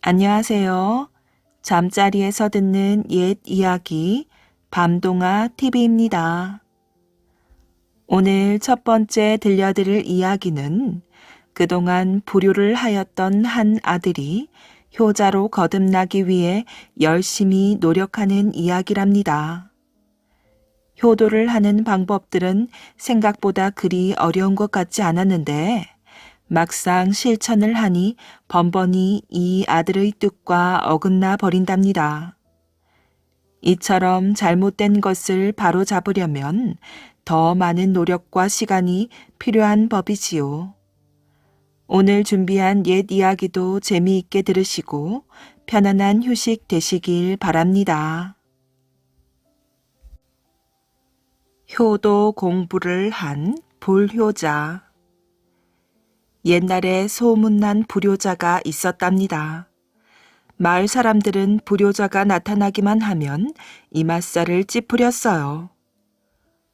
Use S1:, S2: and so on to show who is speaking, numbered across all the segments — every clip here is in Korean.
S1: 안녕하세요. 잠자리에서 듣는 옛 이야기 밤동아 TV입니다. 오늘 첫 번째 들려드릴 이야기는 그동안 불효를 하였던 한 아들이 효자로 거듭나기 위해 열심히 노력하는 이야기랍니다. 효도를 하는 방법들은 생각보다 그리 어려운 것 같지 않았는데 막상 실천을 하니 번번이 이 아들의 뜻과 어긋나 버린답니다. 이처럼 잘못된 것을 바로잡으려면 더 많은 노력과 시간이 필요한 법이지요. 오늘 준비한 옛 이야기도 재미있게 들으시고 편안한 휴식 되시길 바랍니다. 효도 공부를 한 불효자. 옛날에 소문난 불효자가 있었답니다. 마을 사람들은 불효자가 나타나기만 하면 이맛살을 찌푸렸어요.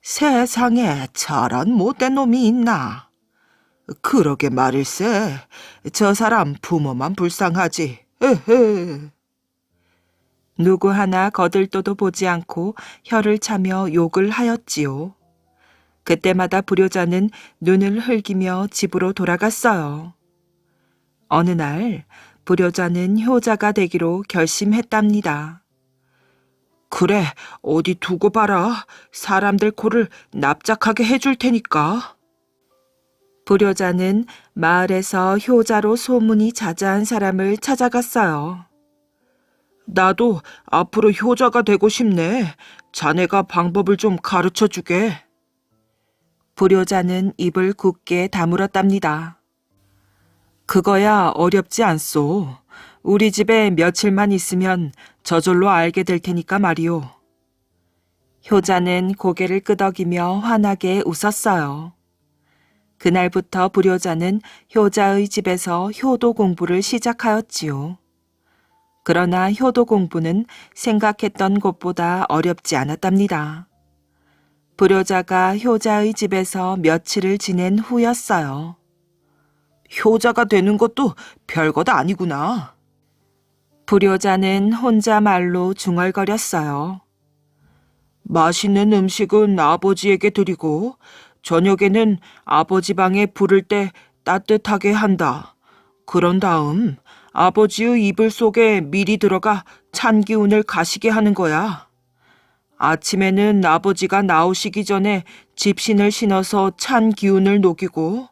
S1: 세상에 저런 못된 놈이 있나? 그러게 말일세. 저 사람 부모만 불쌍하지. 에헤. 누구 하나 거들떠도 보지 않고 혀를 차며 욕을 하였지요. 그때마다 불효자는 눈을 흘기며 집으로 돌아갔어요. 어느 날 불효자는 효자가 되기로 결심했답니다. 그래, 어디 두고 봐라. 사람들 코를 납작하게 해줄 테니까. 불효자는 마을에서 효자로 소문이 자자한 사람을 찾아갔어요. 나도 앞으로 효자가 되고 싶네. 자네가 방법을 좀 가르쳐 주게. 불효자는 입을 굳게 다물었답니다. 그거야 어렵지 않소. 우리 집에 며칠만 있으면 저절로 알게 될 테니까 말이오. 효자는 고개를 끄덕이며 환하게 웃었어요. 그날부터 불효자는 효자의 집에서 효도 공부를 시작하였지요. 그러나 효도 공부는 생각했던 것보다 어렵지 않았답니다. 불효자가 효자의 집에서 며칠을 지낸 후였어요. 효자가 되는 것도 별것 아니구나. 불효자는 혼자 말로 중얼거렸어요. 맛있는 음식은 아버지에게 드리고 저녁에는 아버지 방에 부를 때 따뜻하게 한다. 그런 다음 아버지의 이불 속에 미리 들어가 찬 기운을 가시게 하는 거야. 아침에는 아버지가 나오시기 전에 집신을 신어서 찬 기운을 녹이고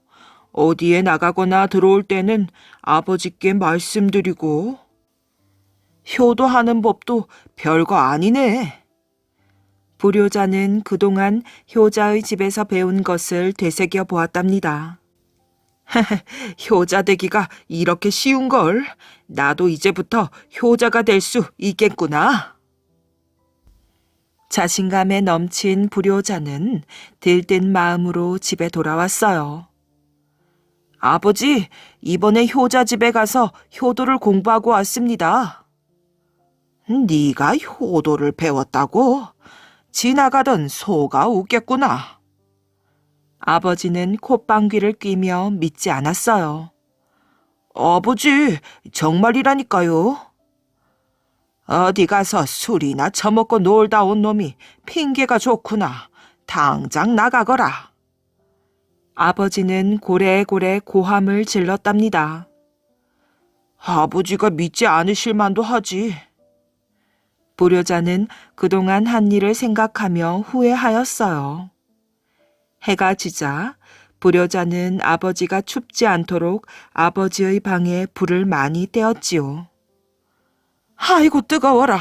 S1: 어디에 나가거나 들어올 때는 아버지께 말씀드리고. 효도하는 법도 별거 아니네. 불효자는 그동안 효자의 집에서 배운 것을 되새겨 보았답니다. 효자 되기가 이렇게 쉬운걸. 나도 이제부터 효자가 될 수 있겠구나. 자신감에 넘친 불효자는 들뜬 마음으로 집에 돌아왔어요. 아버지, 이번에 효자 집에 가서 효도를 공부하고 왔습니다. 네가 효도를 배웠다고? 지나가던 소가 웃겠구나. 아버지는 콧방귀를 뀌며 믿지 않았어요. 아버지, 정말이라니까요. 어디 가서 술이나 처먹고 놀다 온 놈이 핑계가 좋구나. 당장 나가거라. 아버지는 고래고래 고함을 질렀답니다. 아버지가 믿지 않으실 만도 하지. 불효자는 그동안 한 일을 생각하며 후회하였어요. 해가 지자 불효자는 아버지가 춥지 않도록 아버지의 방에 불을 많이 떼었지요. 아이고 뜨거워라.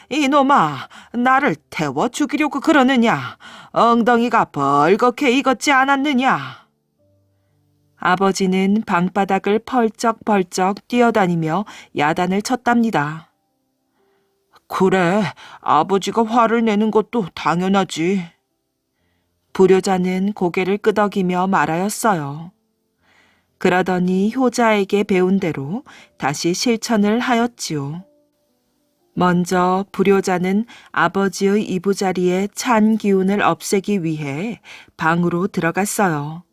S1: 이놈아, 나를 태워 죽이려고 그러느냐. 엉덩이가 벌겋게 익었지 않았느냐. 아버지는 방바닥을 펄쩍펄쩍 뛰어다니며 야단을 쳤답니다. 그래, 아버지가 화를 내는 것도 당연하지. 불효자는 고개를 끄덕이며 말하였어요. 그러더니 효자에게 배운 대로 다시 실천을 하였지요. 먼저 불효자는 아버지의 이부자리에 찬 기운을 없애기 위해 방으로 들어갔어요.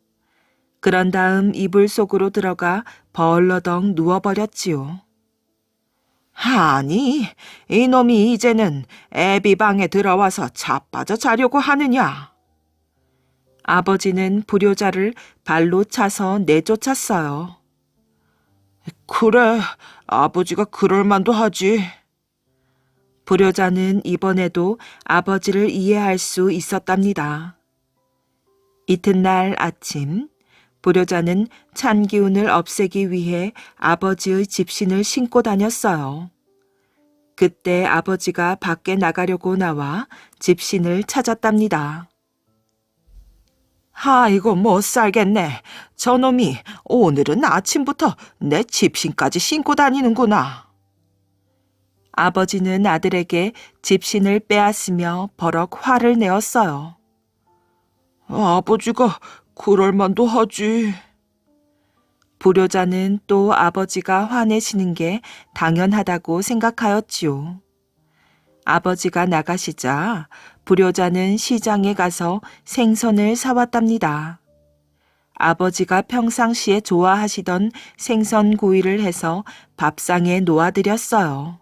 S1: 그런 다음 이불 속으로 들어가 벌러덩 누워버렸지요. 아니, 이놈이 이제는 애비 방에 들어와서 자빠져 자려고 하느냐. 아버지는 불효자를 발로 차서 내쫓았어요. 그래, 아버지가 그럴 만도 하지. 불효자는 이번에도 아버지를 이해할 수 있었답니다. 이튿날 아침, 불효자는 찬 기운을 없애기 위해 아버지의 집신을 신고 다녔어요. 그때 아버지가 밖에 나가려고 나와 집신을 찾았답니다. 아이고, 못 살겠네. 저놈이 오늘은 아침부터 내 집신까지 신고 다니는구나. 아버지는 아들에게 집신을 빼앗으며 버럭 화를 내었어요. 아버지가 그럴 만도 하지. 불효자는 또 아버지가 화내시는 게 당연하다고 생각하였지요. 아버지가 나가시자 불효자는 시장에 가서 생선을 사왔답니다. 아버지가 평상시에 좋아하시던 생선 구이를 해서 밥상에 놓아드렸어요.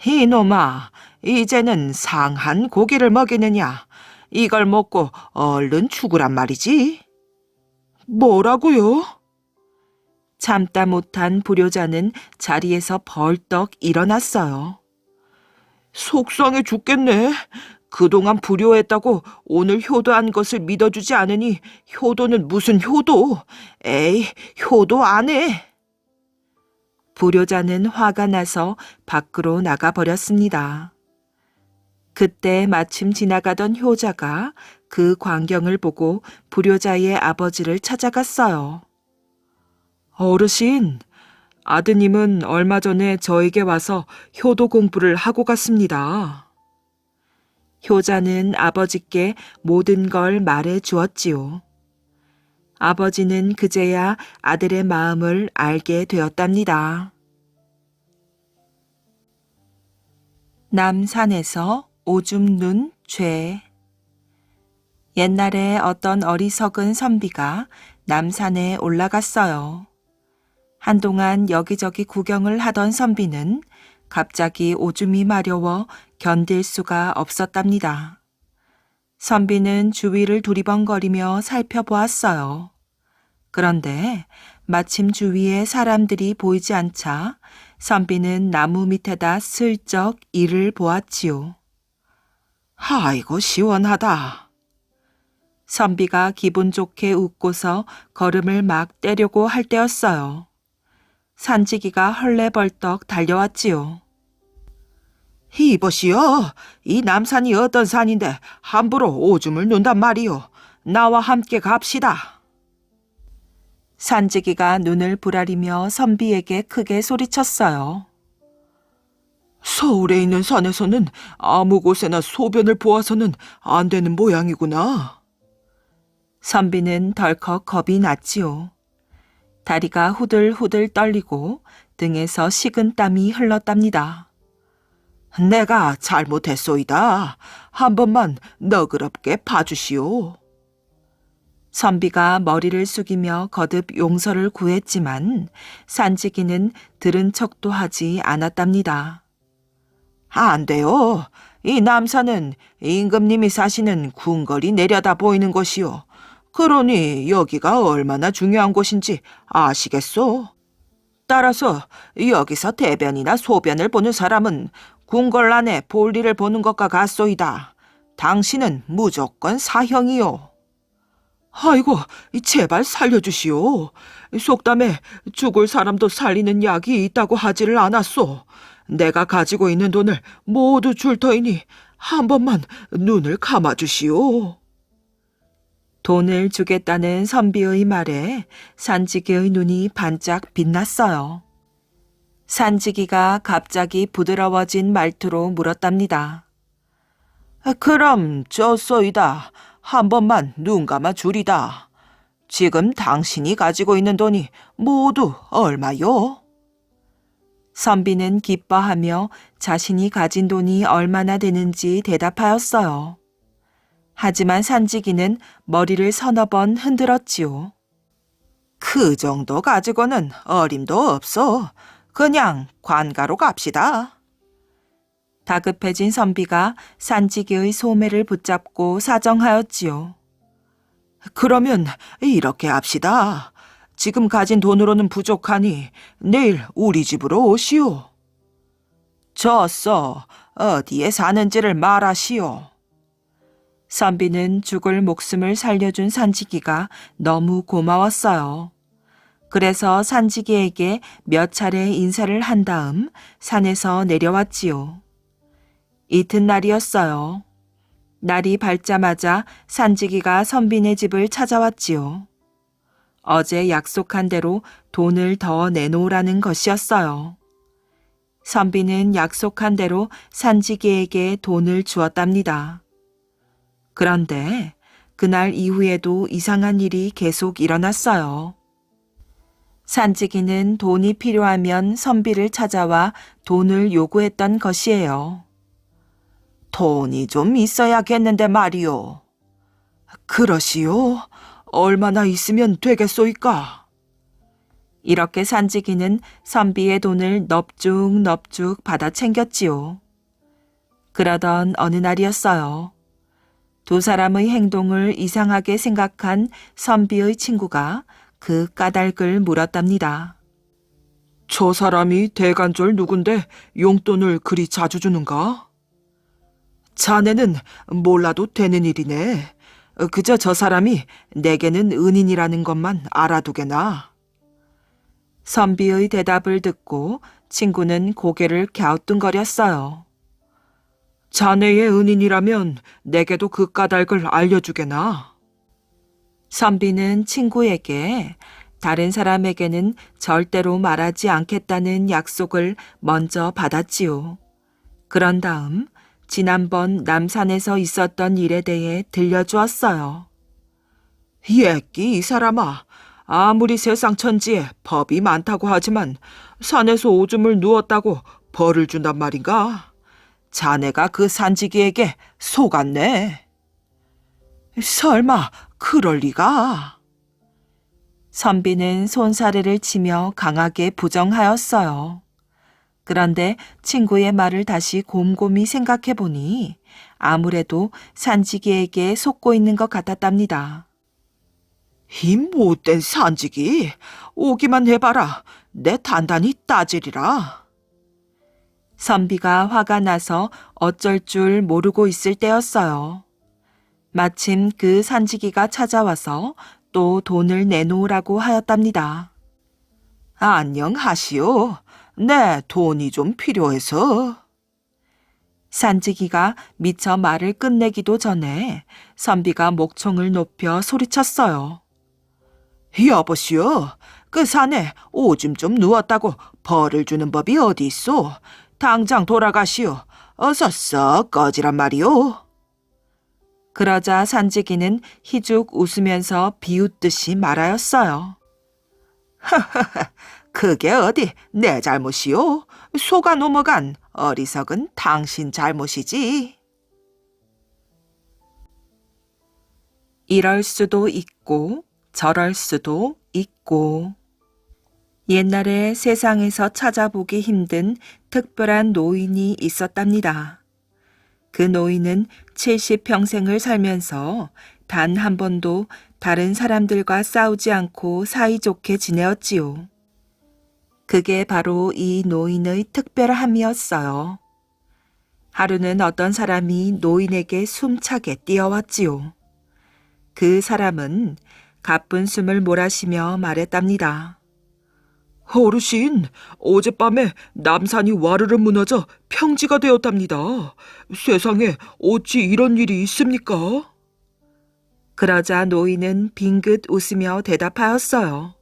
S1: 이놈아, 이제는 상한 고기를 먹이느냐? 이걸 먹고 얼른 죽으란 말이지. 뭐라고요? 참다 못한 불효자는 자리에서 벌떡 일어났어요. 속상해 죽겠네. 그동안 불효했다고 오늘 효도한 것을 믿어주지 않으니 효도는 무슨 효도? 에이, 효도 안 해. 불효자는 화가 나서 밖으로 나가버렸습니다. 그때 마침 지나가던 효자가 그 광경을 보고 불효자의 아버지를 찾아갔어요. 어르신, 아드님은 얼마 전에 저에게 와서 효도 공부를 하고 갔습니다. 효자는 아버지께 모든 걸 말해 주었지요. 아버지는 그제야 아들의 마음을 알게 되었답니다. 남산에서 오줌 눈 죄. 옛날에 어떤 어리석은 선비가 남산에 올라갔어요. 한동안 여기저기 구경을 하던 선비는 갑자기 오줌이 마려워 견딜 수가 없었답니다. 선비는 주위를 두리번거리며 살펴보았어요. 그런데 마침 주위에 사람들이 보이지 않자 선비는 나무 밑에다 슬쩍 이를 보았지요. 아이고, 시원하다. 선비가 기분 좋게 웃고서 걸음을 막 떼려고 할 때였어요. 산지기가 헐레벌떡 달려왔지요. 이보시오, 이 남산이 어떤 산인데 함부로 오줌을 눈단 말이오. 나와 함께 갑시다. 산지기가 눈을 부라리며 선비에게 크게 소리쳤어요. 서울에 있는 산에서는 아무 곳에나 소변을 보아서는 안 되는 모양이구나. 선비는 덜컥 겁이 났지요. 다리가 후들후들 떨리고 등에서 식은 땀이 흘렀답니다. 내가 잘못했소이다. 한 번만 너그럽게 봐주시오. 선비가 머리를 숙이며 거듭 용서를 구했지만 산지기는 들은 척도 하지 않았답니다. 안 돼요. 이 남산은 임금님이 사시는 궁궐이 내려다 보이는 곳이요. 그러니 여기가 얼마나 중요한 곳인지 아시겠소? 따라서 여기서 대변이나 소변을 보는 사람은 궁궐 안에 볼일을 보는 것과 같소이다. 당신은 무조건 사형이요. 아이고, 제발 살려주시오. 속담에 죽을 사람도 살리는 약이 있다고 하지를 않았소. 내가 가지고 있는 돈을 모두 줄 터이니 한 번만 눈을 감아주시오. 돈을 주겠다는 선비의 말에 산지기의 눈이 반짝 빛났어요. 산지기가 갑자기 부드러워진 말투로 물었답니다. 그럼 좋소이다. 한 번만 눈 감아 주리다. 지금 당신이 가지고 있는 돈이 모두 얼마요? 선비는 기뻐하며 자신이 가진 돈이 얼마나 되는지 대답하였어요. 하지만 산지기는 머리를 서너 번 흔들었지요. 그 정도 가지고는 어림도 없어. 그냥 관가로 갑시다. 다급해진 선비가 산지기의 소매를 붙잡고 사정하였지요. 그러면 이렇게 합시다. 지금 가진 돈으로는 부족하니 내일 우리 집으로 오시오. 졌어. 어디에 사는지를 말하시오. 선비는 죽을 목숨을 살려준 산지기가 너무 고마웠어요. 그래서 산지기에게 몇 차례 인사를 한 다음 산에서 내려왔지요. 이튿날이었어요. 날이 밝자마자 산지기가 선비네 집을 찾아왔지요. 어제 약속한 대로 돈을 더 내놓으라는 것이었어요. 선비는 약속한 대로 산지기에게 돈을 주었답니다. 그런데 그날 이후에도 이상한 일이 계속 일어났어요. 산지기는 돈이 필요하면 선비를 찾아와 돈을 요구했던 것이에요. 돈이 좀 있어야겠는데 말이오. 그러시오. 얼마나 있으면 되겠소이까? 이렇게 산지기는 선비의 돈을 넙죽넙죽 받아 챙겼지요. 그러던 어느 날이었어요. 두 사람의 행동을 이상하게 생각한 선비의 친구가 그 까닭을 물었답니다. 저 사람이 대간절 누군데 용돈을 그리 자주 주는가? 자네는 몰라도 되는 일이네. 그저 저 사람이 내게는 은인이라는 것만 알아두게나. 선비의 대답을 듣고 친구는 고개를 갸우뚱거렸어요. 자네의 은인이라면 내게도 그 까닭을 알려주게나. 선비는 친구에게 다른 사람에게는 절대로 말하지 않겠다는 약속을 먼저 받았지요. 그런 다음 지난번 남산에서 있었던 일에 대해 들려주었어요. 예끼 이 사람아, 아무리 세상 천지에 법이 많다고 하지만 산에서 오줌을 누웠다고 벌을 준단 말인가? 자네가 그 산지기에게 속았네. 설마 그럴 리가? 선비는 손사래를 치며 강하게 부정하였어요. 그런데 친구의 말을 다시 곰곰이 생각해 보니 아무래도 산지기에게 속고 있는 것 같았답니다. 이 못된 산지기, 오기만 해봐라. 내 단단히 따지리라. 선비가 화가 나서 어쩔 줄 모르고 있을 때였어요. 마침 그 산지기가 찾아와서 또 돈을 내놓으라고 하였답니다. 안녕하시오. 네, 돈이 좀 필요해서. 산지기가 미처 말을 끝내기도 전에 선비가 목청을 높여 소리쳤어요. 여보시오, 그 산에 오줌 좀 누웠다고 벌을 주는 법이 어디 있소? 당장 돌아가시오. 어서 썩 꺼지란 말이오. 그러자 산지기는 희죽 웃으면서 비웃듯이 말하였어요. 하하하, 그게 어디 내 잘못이오? 속아 넘어간 어리석은 당신 잘못이지. 이럴 수도 있고 저럴 수도 있고. 옛날에 세상에서 찾아보기 힘든 특별한 노인이 있었답니다. 그 노인은 70평생을 살면서 단 한 번도 다른 사람들과 싸우지 않고 사이좋게 지내었지요. 그게 바로 이 노인의 특별함이었어요. 하루는 어떤 사람이 노인에게 숨차게 뛰어왔지요. 그 사람은 가쁜 숨을 몰아쉬며 말했답니다. 어르신, 어젯밤에 남산이 와르르 무너져 평지가 되었답니다. 세상에 어찌 이런 일이 있습니까? 그러자 노인은 빙긋 웃으며 대답하였어요.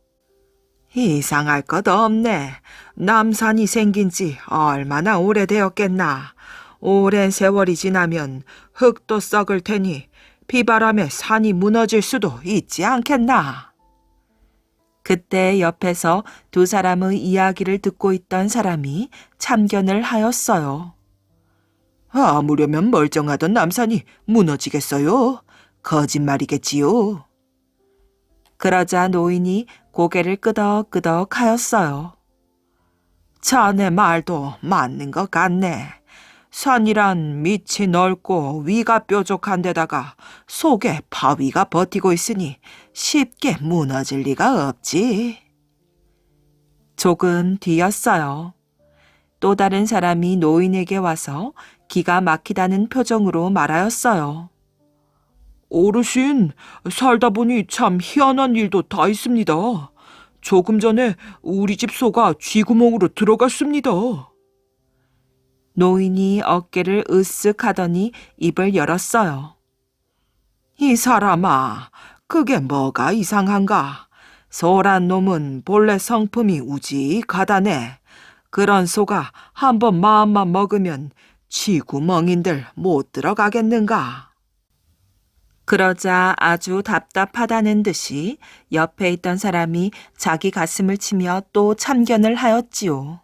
S1: 이상할 것 없네. 남산이 생긴 지 얼마나 오래되었겠나. 오랜 세월이 지나면 흙도 썩을 테니 비바람에 산이 무너질 수도 있지 않겠나. 그때 옆에서 두 사람의 이야기를 듣고 있던 사람이 참견을 하였어요. 아무려면 멀쩡하던 남산이 무너지겠어요? 거짓말이겠지요. 그러자 노인이 고개를 끄덕끄덕 하였어요. 자네 말도 맞는 것 같네. 산이란 밑이 넓고 위가 뾰족한 데다가 속에 바위가 버티고 있으니 쉽게 무너질 리가 없지. 조금 뒤였어요. 또 다른 사람이 노인에게 와서 기가 막히다는 표정으로 말하였어요. 어르신, 살다 보니 참 희한한 일도 다 있습니다. 조금 전에 우리 집 소가 쥐구멍으로 들어갔습니다. 노인이 어깨를 으쓱 하더니 입을 열었어요. 이 사람아, 그게 뭐가 이상한가? 소란 놈은 본래 성품이 우직하다네. 그런 소가 한번 마음만 먹으면 쥐구멍인들 못 들어가겠는가? 그러자 아주 답답하다는 듯이 옆에 있던 사람이 자기 가슴을 치며 또 참견을 하였지요.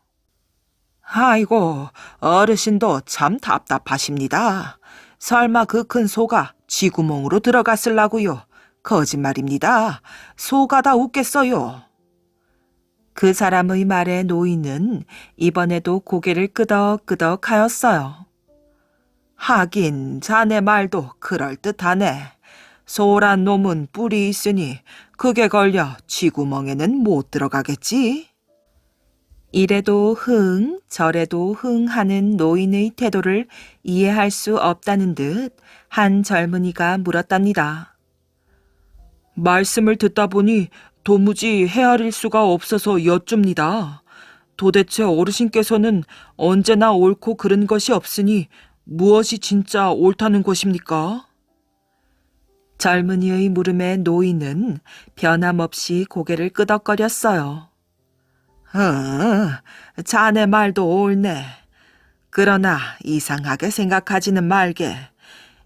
S1: 아이고, 어르신도 참 답답하십니다. 설마 그 큰 소가 쥐구멍으로 들어갔을라고요? 거짓말입니다. 소가 다 웃겠어요. 그 사람의 말에 노인은 이번에도 고개를 끄덕끄덕 하였어요. 하긴 자네 말도 그럴듯하네. 소란 놈은 뿔이 있으니 그게 걸려 쥐구멍에는 못 들어가겠지. 이래도 흥, 저래도 흥 하는 노인의 태도를 이해할 수 없다는 듯 한 젊은이가 물었답니다. 말씀을 듣다 보니 도무지 헤아릴 수가 없어서 여쭙니다. 도대체 어르신께서는 언제나 옳고 그른 것이 없으니 무엇이 진짜 옳다는 것입니까? 젊은이의 물음에 노인은 변함없이 고개를 끄덕거렸어요. 자네 말도 옳네. 그러나 이상하게 생각하지는 말게.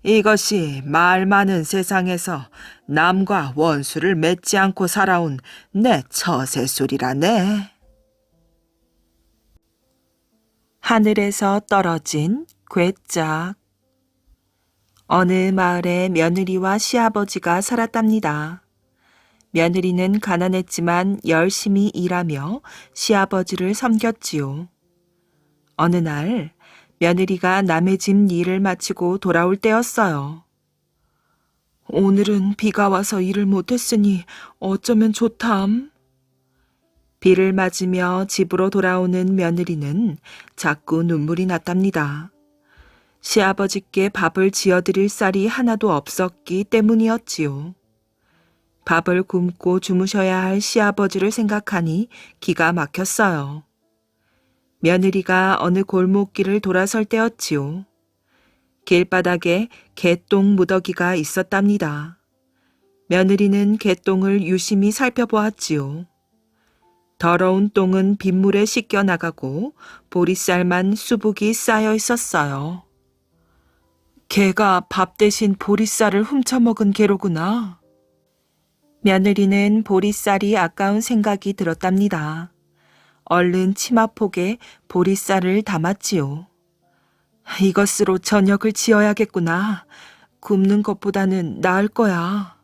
S1: 이것이 말 많은 세상에서 남과 원수를 맺지 않고 살아온 내 처세술이라네. 하늘에서 떨어진 괴짝. 어느 마을에 며느리와 시아버지가 살았답니다. 며느리는 가난했지만 열심히 일하며 시아버지를 섬겼지요. 어느 날 며느리가 남의 집 일을 마치고 돌아올 때였어요. 오늘은 비가 와서 일을 못했으니 어쩌면 좋담. 비를 맞으며 집으로 돌아오는 며느리는 자꾸 눈물이 났답니다. 시아버지께 밥을 지어드릴 쌀이 하나도 없었기 때문이었지요. 밥을 굶고 주무셔야 할 시아버지를 생각하니 기가 막혔어요. 며느리가 어느 골목길을 돌아설 때였지요. 길바닥에 개똥 무더기가 있었답니다. 며느리는 개똥을 유심히 살펴보았지요. 더러운 똥은 빗물에 씻겨 나가고 보리쌀만 수북이 쌓여 있었어요. 개가 밥 대신 보리쌀을 훔쳐먹은 개로구나. 며느리는 보리쌀이 아까운 생각이 들었답니다. 얼른 치마폭에 보리쌀을 담았지요. 이것으로 저녁을 지어야겠구나. 굽는 것보다는 나을 거야.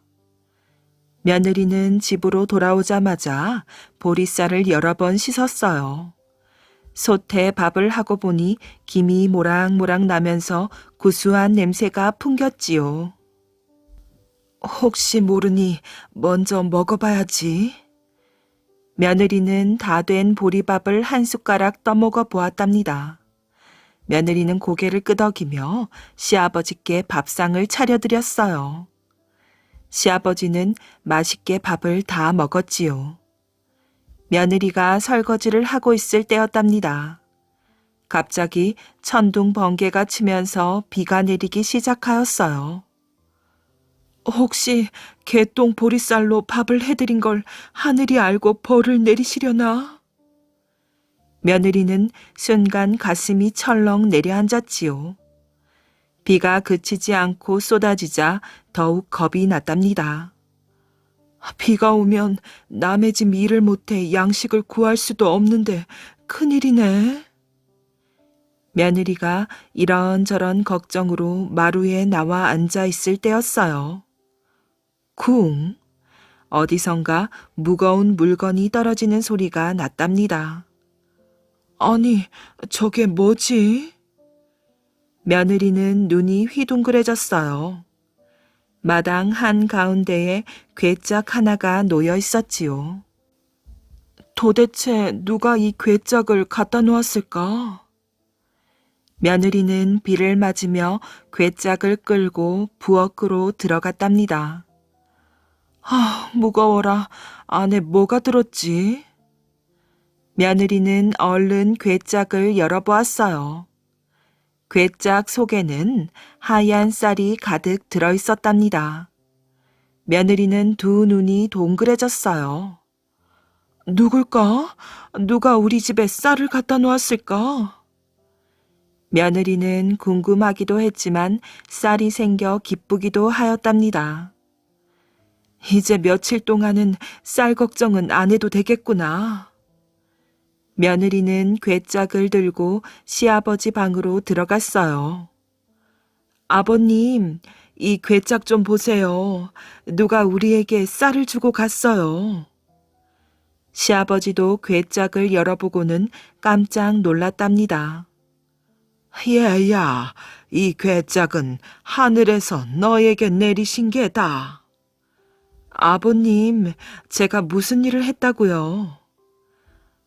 S1: 며느리는 집으로 돌아오자마자 보리쌀을 여러 번 씻었어요. 솥에 밥을 하고 보니 김이 모락모락 나면서 구수한 냄새가 풍겼지요. 혹시 모르니 먼저 먹어봐야지. 며느리는 다 된 보리밥을 한 숟가락 떠먹어 보았답니다. 며느리는 고개를 끄덕이며 시아버지께 밥상을 차려드렸어요. 시아버지는 맛있게 밥을 다 먹었지요. 며느리가 설거지를 하고 있을 때였답니다. 갑자기 천둥 번개가 치면서 비가 내리기 시작하였어요. 혹시 개똥 보리쌀로 밥을 해드린 걸 하늘이 알고 벌을 내리시려나? 며느리는 순간 가슴이 철렁 내려앉았지요. 비가 그치지 않고 쏟아지자 더욱 겁이 났답니다. 비가 오면 남의 집 일을 못해 양식을 구할 수도 없는데 큰일이네. 며느리가 이런저런 걱정으로 마루에 나와 앉아 있을 때였어요. 쿵! 어디선가 무거운 물건이 떨어지는 소리가 났답니다. 아니, 저게 뭐지? 며느리는 눈이 휘둥그레졌어요. 마당 한가운데에 괴짝 하나가 놓여 있었지요. 도대체 누가 이 괴짝을 갖다 놓았을까? 며느리는 비를 맞으며 괴짝을 끌고 부엌으로 들어갔답니다. 무거워라. 안에 뭐가 들었지? 며느리는 얼른 괴짝을 열어보았어요. 괴짝 속에는 하얀 쌀이 가득 들어 있었답니다. 며느리는 두 눈이 동그래졌어요. 누굴까? 누가 우리 집에 쌀을 갖다 놓았을까? 며느리는 궁금하기도 했지만 쌀이 생겨 기쁘기도 하였답니다. 이제 며칠 동안은 쌀 걱정은 안 해도 되겠구나. 며느리는 괴짝을 들고 시아버지 방으로 들어갔어요. 아버님, 이 괴짝 좀 보세요. 누가 우리에게 쌀을 주고 갔어요. 시아버지도 괴짝을 열어보고는 깜짝 놀랐답니다. 얘야, 이 괴짝은 하늘에서 너에게 내리신 게다. 아버님, 제가 무슨 일을 했다고요?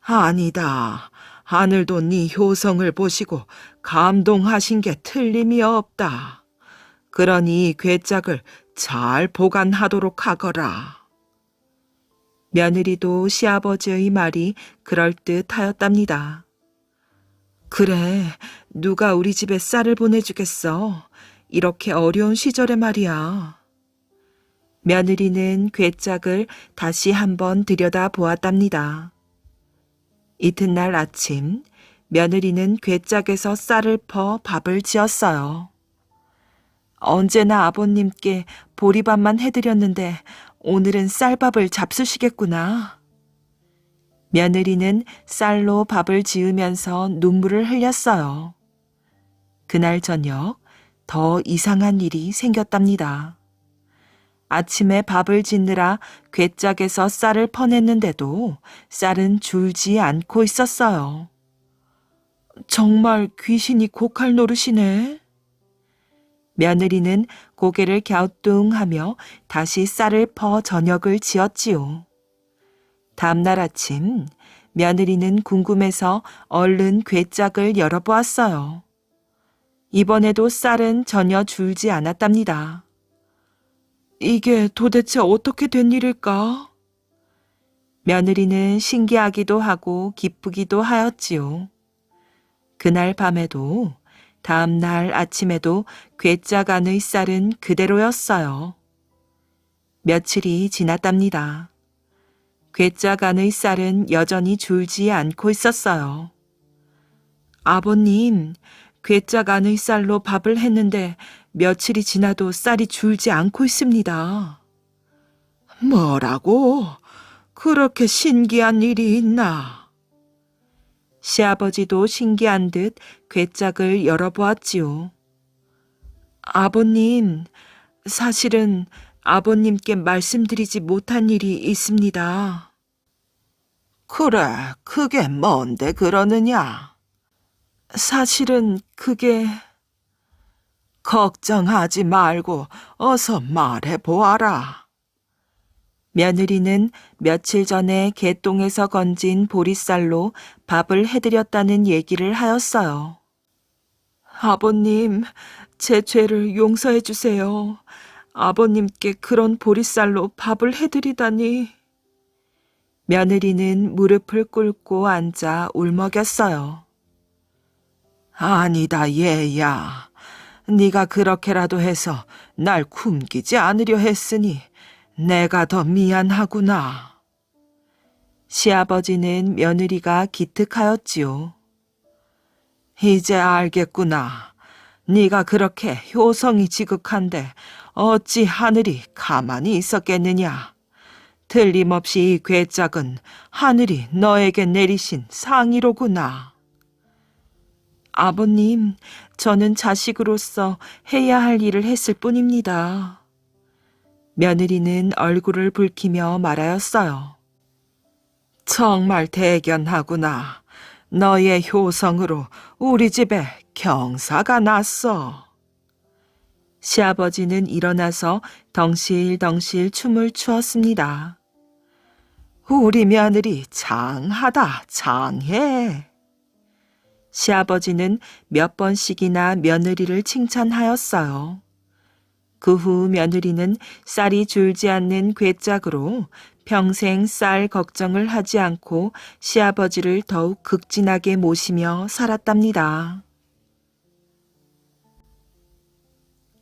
S1: 아니다. 하늘도 네 효성을 보시고 감동하신 게 틀림이 없다. 그러니 이 괴짝을 잘 보관하도록 하거라. 며느리도 시아버지의 말이 그럴듯하였답니다. 그래, 누가 우리 집에 쌀을 보내주겠어. 이렇게 어려운 시절에 말이야. 며느리는 괴짝을 다시 한번 들여다 보았답니다. 이튿날 아침, 며느리는 괴짝에서 쌀을 퍼 밥을 지었어요. 언제나 아버님께 보리밥만 해드렸는데 오늘은 쌀밥을 잡수시겠구나. 며느리는 쌀로 밥을 지으면서 눈물을 흘렸어요. 그날 저녁 더 이상한 일이 생겼답니다. 아침에 밥을 짓느라 괴짝에서 쌀을 퍼냈는데도 쌀은 줄지 않고 있었어요. 정말 귀신이 고칼 노릇이네. 며느리는 고개를 갸우뚱하며 다시 쌀을 퍼 저녁을 지었지요. 다음날 아침 며느리는 궁금해서 얼른 괴짝을 열어보았어요. 이번에도 쌀은 전혀 줄지 않았답니다. 이게 도대체 어떻게 된 일일까? 며느리는 신기하기도 하고 기쁘기도 하였지요. 그날 밤에도 다음 날 아침에도 괴짝 안의 쌀은 그대로였어요. 며칠이 지났답니다. 괴짝 안의 쌀은 여전히 줄지 않고 있었어요. 아버님, 괴짝 안의 쌀로 밥을 했는데 며칠이 지나도 쌀이 줄지 않고 있습니다. 뭐라고? 그렇게 신기한 일이 있나? 시아버지도 신기한 듯 괴짝을 열어보았지요. 아버님, 사실은 아버님께 말씀드리지 못한 일이 있습니다. 그래, 그게 뭔데 그러느냐? 사실은 그게... 걱정하지 말고 어서 말해보아라. 며느리는 며칠 전에 개똥에서 건진 보리쌀로 밥을 해드렸다는 얘기를 하였어요. 아버님, 제 죄를 용서해 주세요. 아버님께 그런 보리쌀로 밥을 해드리다니. 며느리는 무릎을 꿇고 앉아 울먹였어요. 아니다, 얘야. 네가 그렇게라도 해서 날 굶기지 않으려 했으니 내가 더 미안하구나. 시아버지는 며느리가 기특하였지요. 이제 알겠구나. 네가 그렇게 효성이 지극한데 어찌 하늘이 가만히 있었겠느냐. 틀림없이 이 괴짝은 하늘이 너에게 내리신 상이로구나. 아버님, 저는 자식으로서 해야 할 일을 했을 뿐입니다. 며느리는 얼굴을 붉히며 말하였어요. 정말 대견하구나. 너의 효성으로 우리 집에 경사가 났어. 시아버지는 일어나서 덩실덩실 춤을 추었습니다. 우리 며느리 장하다, 장해. 시아버지는 몇 번씩이나 며느리를 칭찬하였어요. 그 후 며느리는 쌀이 줄지 않는 괴짝으로 평생 쌀 걱정을 하지 않고 시아버지를 더욱 극진하게 모시며 살았답니다.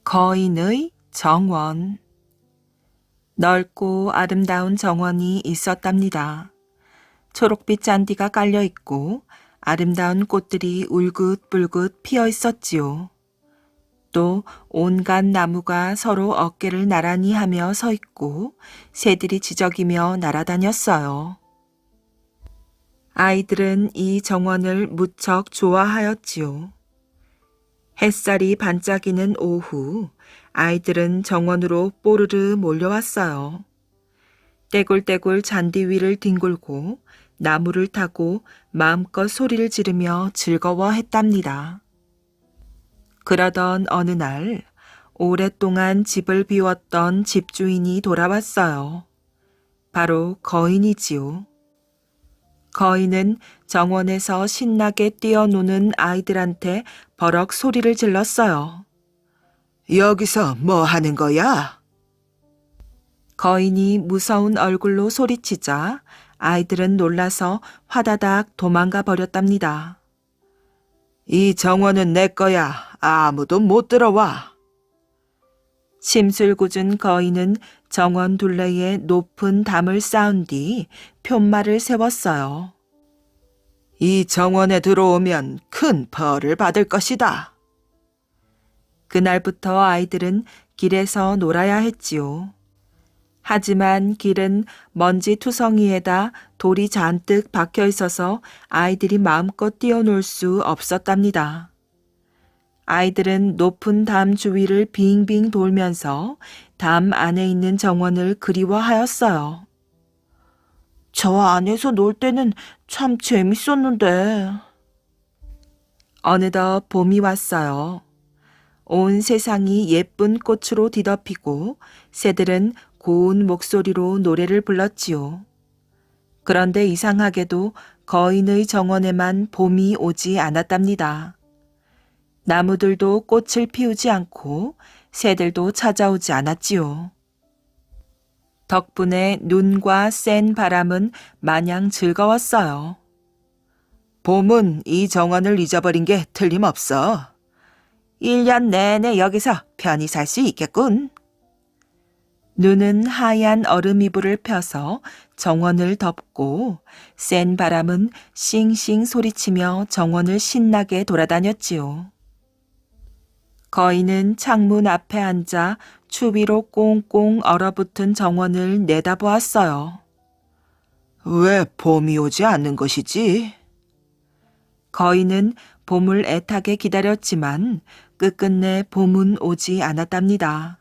S1: 거인의 정원. 넓고 아름다운 정원이 있었답니다. 초록빛 잔디가 깔려 있고 아름다운 꽃들이 울긋불긋 피어 있었지요. 또 온갖 나무가 서로 어깨를 나란히 하며 서 있고 새들이 지저귀며 날아다녔어요. 아이들은 이 정원을 무척 좋아하였지요. 햇살이 반짝이는 오후, 아이들은 정원으로 뽀르르 몰려왔어요. 떼굴떼굴 잔디 위를 뒹굴고 나무를 타고 마음껏 소리를 지르며 즐거워했답니다. 그러던 어느 날 오랫동안 집을 비웠던 집주인이 돌아왔어요. 바로 거인이지요. 거인은 정원에서 신나게 뛰어노는 아이들한테 버럭 소리를 질렀어요. 여기서 뭐 하는 거야? 거인이 무서운 얼굴로 소리치자 아이들은 놀라서 화다닥 도망가 버렸답니다. 이 정원은 내 거야. 아무도 못 들어와. 심술궂은 거인은 정원 둘레에 높은 담을 쌓은 뒤 푯말을 세웠어요. 이 정원에 들어오면 큰 벌을 받을 것이다. 그날부터 아이들은 길에서 놀아야 했지요. 하지만 길은 먼지 투성이에다 돌이 잔뜩 박혀 있어서 아이들이 마음껏 뛰어놀 수 없었답니다. 아이들은 높은 담 주위를 빙빙 돌면서 담 안에 있는 정원을 그리워하였어요. 저 안에서 놀 때는 참 재밌었는데. 어느덧 봄이 왔어요. 온 세상이 예쁜 꽃으로 뒤덮이고 새들은 고운 목소리로 노래를 불렀지요. 그런데 이상하게도 거인의 정원에만 봄이 오지 않았답니다. 나무들도 꽃을 피우지 않고 새들도 찾아오지 않았지요. 덕분에 눈과 센 바람은 마냥 즐거웠어요. 봄은 이 정원을 잊어버린 게 틀림없어. 1년 내내 여기서 편히 살 수 있겠군. 눈은 하얀 얼음 이불을 펴서 정원을 덮고 센 바람은 싱싱 소리치며 정원을 신나게 돌아다녔지요. 거인은 창문 앞에 앉아 추위로 꽁꽁 얼어붙은 정원을 내다보았어요. 왜 봄이 오지 않는 것이지? 거인은 봄을 애타게 기다렸지만 끝끝내 봄은 오지 않았답니다.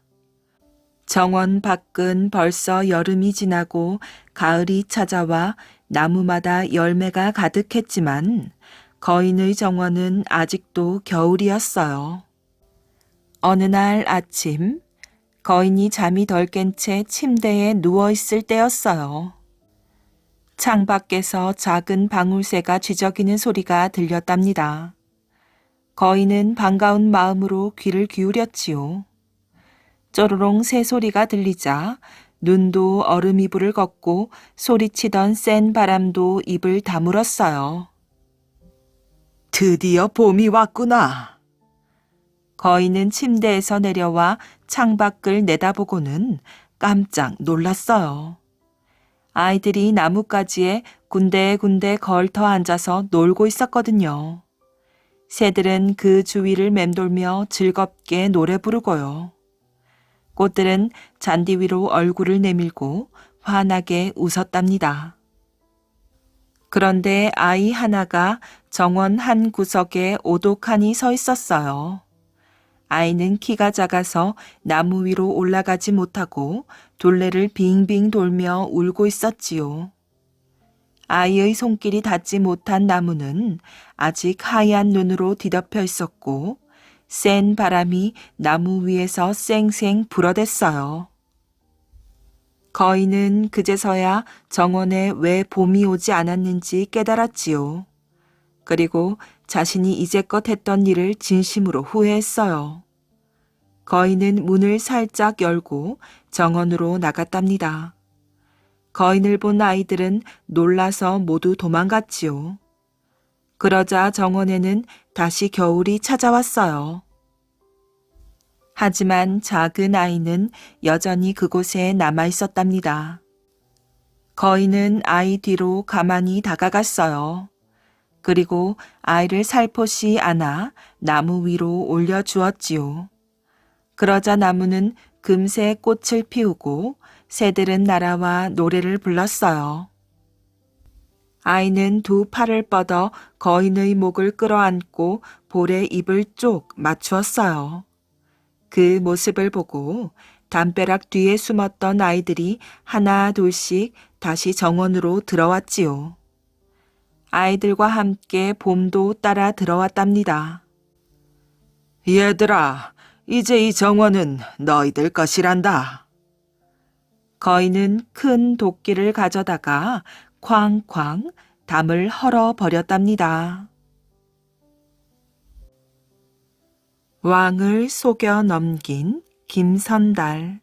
S1: 정원 밖은 벌써 여름이 지나고 가을이 찾아와 나무마다 열매가 가득했지만 거인의 정원은 아직도 겨울이었어요. 어느 날 아침, 거인이 잠이 덜 깬 채 침대에 누워있을 때였어요. 창밖에서 작은 방울새가 쥐저기는 소리가 들렸답니다. 거인은 반가운 마음으로 귀를 기울였지요. 쪼르롱 새소리가 들리자 눈도 얼음 이불을 걷고 소리치던 센 바람도 입을 다물었어요. 드디어 봄이 왔구나. 거인은 침대에서 내려와 창밖을 내다보고는 깜짝 놀랐어요. 아이들이 나뭇가지에 군데군데 걸터 앉아서 놀고 있었거든요. 새들은 그 주위를 맴돌며 즐겁게 노래 부르고요. 꽃들은 잔디 위로 얼굴을 내밀고 환하게 웃었답니다. 그런데 아이 하나가 정원 한 구석에 오독하니 서 있었어요. 아이는 키가 작아서 나무 위로 올라가지 못하고 둘레를 빙빙 돌며 울고 있었지요. 아이의 손길이 닿지 못한 나무는 아직 하얀 눈으로 뒤덮여 있었고 센 바람이 나무 위에서 쌩쌩 불어댔어요. 거인은 그제서야 정원에 왜 봄이 오지 않았는지 깨달았지요. 그리고 자신이 이제껏 했던 일을 진심으로 후회했어요. 거인은 문을 살짝 열고 정원으로 나갔답니다. 거인을 본 아이들은 놀라서 모두 도망갔지요. 그러자 정원에는 다시 겨울이 찾아왔어요. 하지만 작은 아이는 여전히 그곳에 남아 있었답니다. 거인은 아이 뒤로 가만히 다가갔어요. 그리고 아이를 살포시 안아 나무 위로 올려주었지요. 그러자 나무는 금세 꽃을 피우고 새들은 날아와 노래를 불렀어요. 아이는 두 팔을 뻗어 거인의 목을 끌어안고 볼에 입을 쪽 맞추었어요. 그 모습을 보고 담벼락 뒤에 숨었던 아이들이 하나 둘씩 다시 정원으로 들어왔지요. 아이들과 함께 봄도 따라 들어왔답니다. 얘들아, 이제 이 정원은 너희들 것이란다. 거인은 큰 도끼를 가져다가 쾅쾅 담을 헐어버렸답니다. 왕을 속여 넘긴 김선달.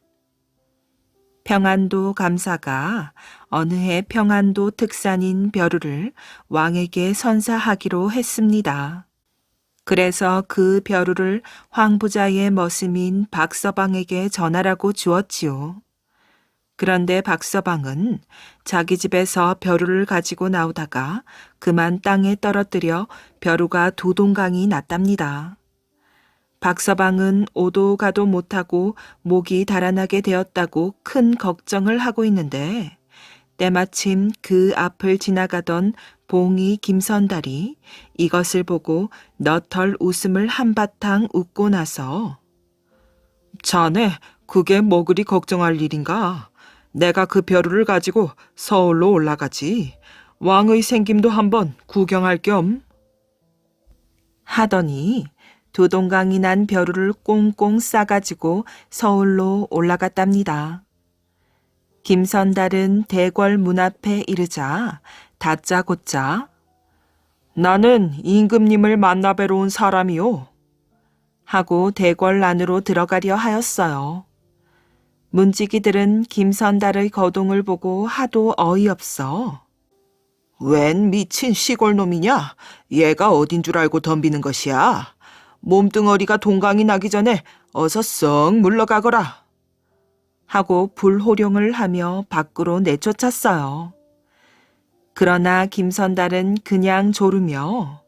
S1: 평안도 감사가 어느 해 평안도 특산인 벼루를 왕에게 선사하기로 했습니다. 그래서 그 벼루를 황부자의 머슴인 박서방에게 전하라고 주었지요. 그런데 박서방은 자기 집에서 벼루를 가지고 나오다가 그만 땅에 떨어뜨려 벼루가 두 동강이 났답니다. 박서방은 오도 가도 못하고 목이 달아나게 되었다고 큰 걱정을 하고 있는데 때마침 그 앞을 지나가던 봉이 김선달이 이것을 보고 너털 웃음을 한바탕 웃고 나서 자네 그게 뭐 그리 걱정할 일인가? 내가 그 벼루를 가지고 서울로 올라가지. 왕의 생김도 한번 구경할 겸 하더니 두 동강이 난 벼루를 꽁꽁 싸가지고 서울로 올라갔답니다. 김선달은 대궐 문 앞에 이르자 다짜고짜 나는 임금님을 만나뵈러 온 사람이요. 하고 대궐 안으로 들어가려 하였어요. 문지기들은 김선달의 거동을 보고 하도 어이없어. 웬 미친 시골놈이냐? 얘가 어딘 줄 알고 덤비는 것이야. 몸뚱어리가 동강이 나기 전에 어서 썩 물러가거라. 하고 불호령을 하며 밖으로 내쫓았어요. 그러나 김선달은 그냥 조르며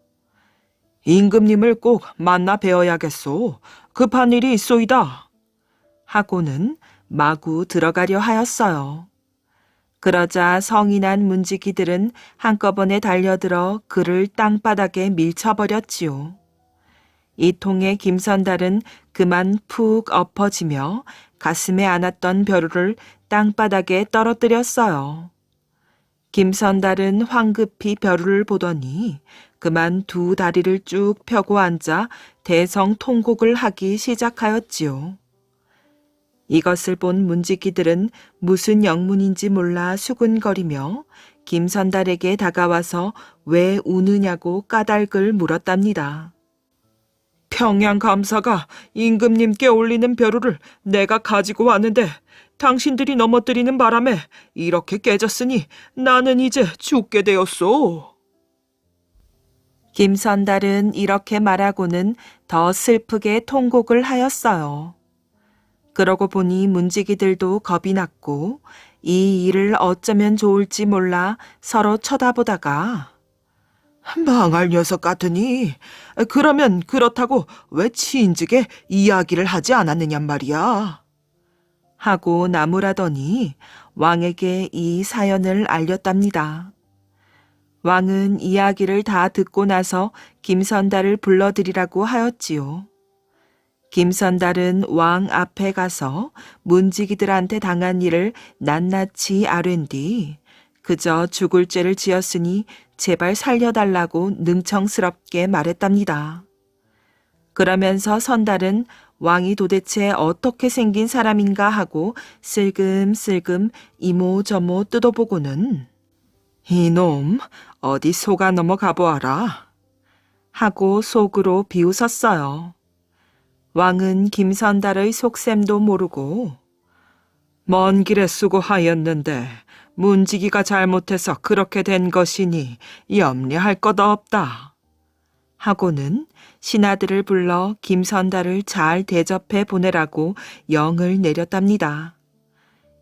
S1: 임금님을 꼭 만나 뵈어야겠소. 급한 일이 있소이다. 하고는 마구 들어가려 하였어요. 그러자 성이 난 문지기들은 한꺼번에 달려들어 그를 땅바닥에 밀쳐버렸지요. 이 통에 김선달은 그만 푹 엎어지며 가슴에 안았던 벼루를 땅바닥에 떨어뜨렸어요. 김선달은 황급히 벼루를 보더니 그만 두 다리를 쭉 펴고 앉아 대성통곡을 하기 시작하였지요. 이것을 본 문지기들은 무슨 영문인지 몰라 수군거리며 김선달에게 다가와서 왜 우느냐고 까닭을 물었답니다. 평양감사가 임금님께 올리는 벼루를 내가 가지고 왔는데 당신들이 넘어뜨리는 바람에 이렇게 깨졌으니 나는 이제 죽게 되었소. 김선달은 이렇게 말하고는 더 슬프게 통곡을 하였어요. 그러고 보니 문지기들도 겁이 났고 이 일을 어쩌면 좋을지 몰라 서로 쳐다보다가 망할 녀석 같으니 그러면 그렇다고 왜 친직에 이야기를 하지 않았느냔 말이야. 하고 나무라더니 왕에게 이 사연을 알렸답니다. 왕은 이야기를 다 듣고 나서 김선달을 불러들이라고 하였지요. 김선달은 왕 앞에 가서 문지기들한테 당한 일을 낱낱이 아뢰는 뒤 그저 죽을 죄를 지었으니 제발 살려달라고 능청스럽게 말했답니다. 그러면서 선달은 왕이 도대체 어떻게 생긴 사람인가 하고 슬금슬금 이모저모 뜯어보고는 이놈 어디 속아 넘어가 보아라 하고 속으로 비웃었어요. 왕은 김선달의 속셈도 모르고 먼 길에 수고하였는데 문지기가 잘못해서 그렇게 된 것이니 염려할 것 없다 하고는 신하들을 불러 김선달을 잘 대접해 보내라고 영을 내렸답니다.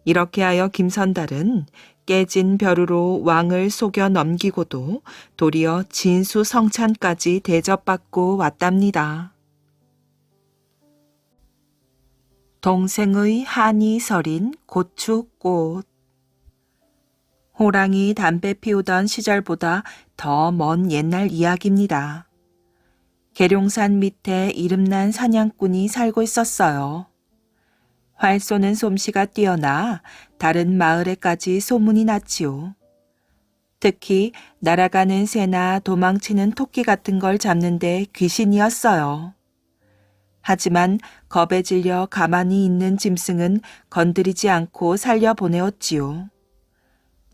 S1: 이렇게 하여 김선달은 깨진 벼루로 왕을 속여 넘기고도 도리어 진수성찬까지 대접받고 왔답니다. 동생의 한이 서린 고추꽃. 호랑이 담배 피우던 시절보다 더 먼 옛날 이야기입니다. 계룡산 밑에 이름난 사냥꾼이 살고 있었어요. 활 쏘는 솜씨가 뛰어나 다른 마을에까지 소문이 났지요. 특히 날아가는 새나 도망치는 토끼 같은 걸 잡는데 귀신이었어요. 하지만 겁에 질려 가만히 있는 짐승은 건드리지 않고 살려보내었지요.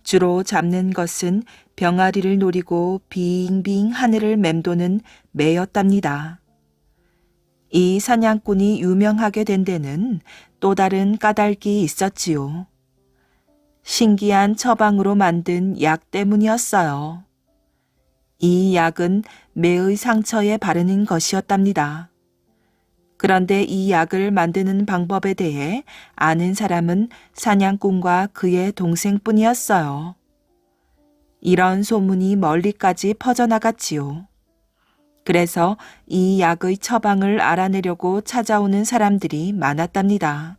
S1: 주로 잡는 것은 병아리를 노리고 빙빙 하늘을 맴도는 매였답니다. 이 사냥꾼이 유명하게 된 데는 또 다른 까닭이 있었지요. 신기한 처방으로 만든 약 때문이었어요. 이 약은 매의 상처에 바르는 것이었답니다. 그런데 이 약을 만드는 방법에 대해 아는 사람은 사냥꾼과 그의 동생뿐이었어요. 이런 소문이 멀리까지 퍼져나갔지요. 그래서 이 약의 처방을 알아내려고 찾아오는 사람들이 많았답니다.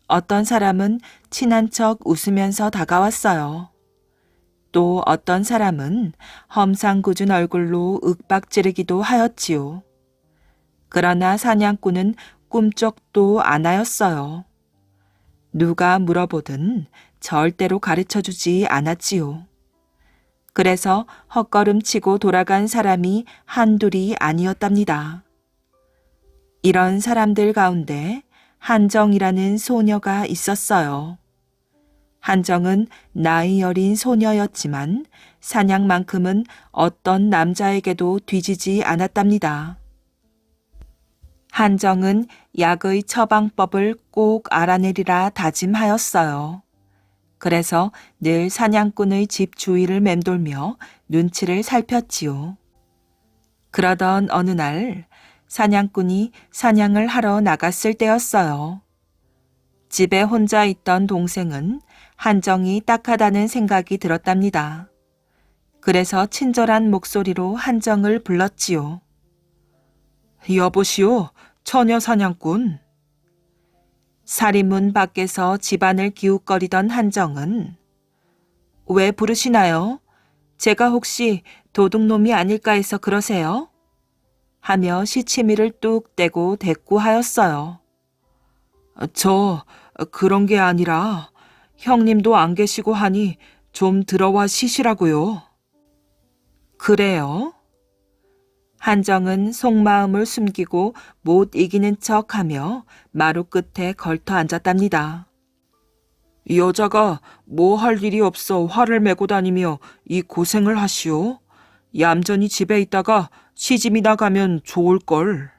S1: 어떤 사람은 친한 척 웃으면서 다가왔어요. 또 어떤 사람은 험상궂은 얼굴로 윽박지르기도 하였지요. 그러나 사냥꾼은 꿈쩍도 안 하였어요. 누가 물어보든 절대로 가르쳐주지 않았지요. 그래서 헛걸음치고 돌아간 사람이 한둘이 아니었답니다. 이런 사람들 가운데 한정이라는 소녀가 있었어요. 한정은 나이 어린 소녀였지만 사냥만큼은 어떤 남자에게도 뒤지지 않았답니다. 한정은 약의 처방법을 꼭 알아내리라 다짐하였어요. 그래서 늘 사냥꾼의 집 주위를 맴돌며 눈치를 살폈지요. 그러던 어느 날 사냥꾼이 사냥을 하러 나갔을 때였어요. 집에 혼자 있던 동생은 한정이 딱하다는 생각이 들었답니다. 그래서 친절한 목소리로 한정을 불렀지요. 여보시오, 처녀 사냥꾼. 사리문 밖에서 집안을 기웃거리던 한정은 왜 부르시나요? 제가 혹시 도둑놈이 아닐까 해서 그러세요? 하며 시치미를 뚝 떼고 대꾸하였어요. 저 그런 게 아니라 형님도 안 계시고 하니 좀 들어와 쉬시라고요. 그래요? 한정은 속마음을 숨기고 못 이기는 척하며 마루 끝에 걸터 앉았답니다. 여자가 뭐 할 일이 없어 화를 메고 다니며 이 고생을 하시오. 얌전히 집에 있다가 시집이 나가면 좋을걸.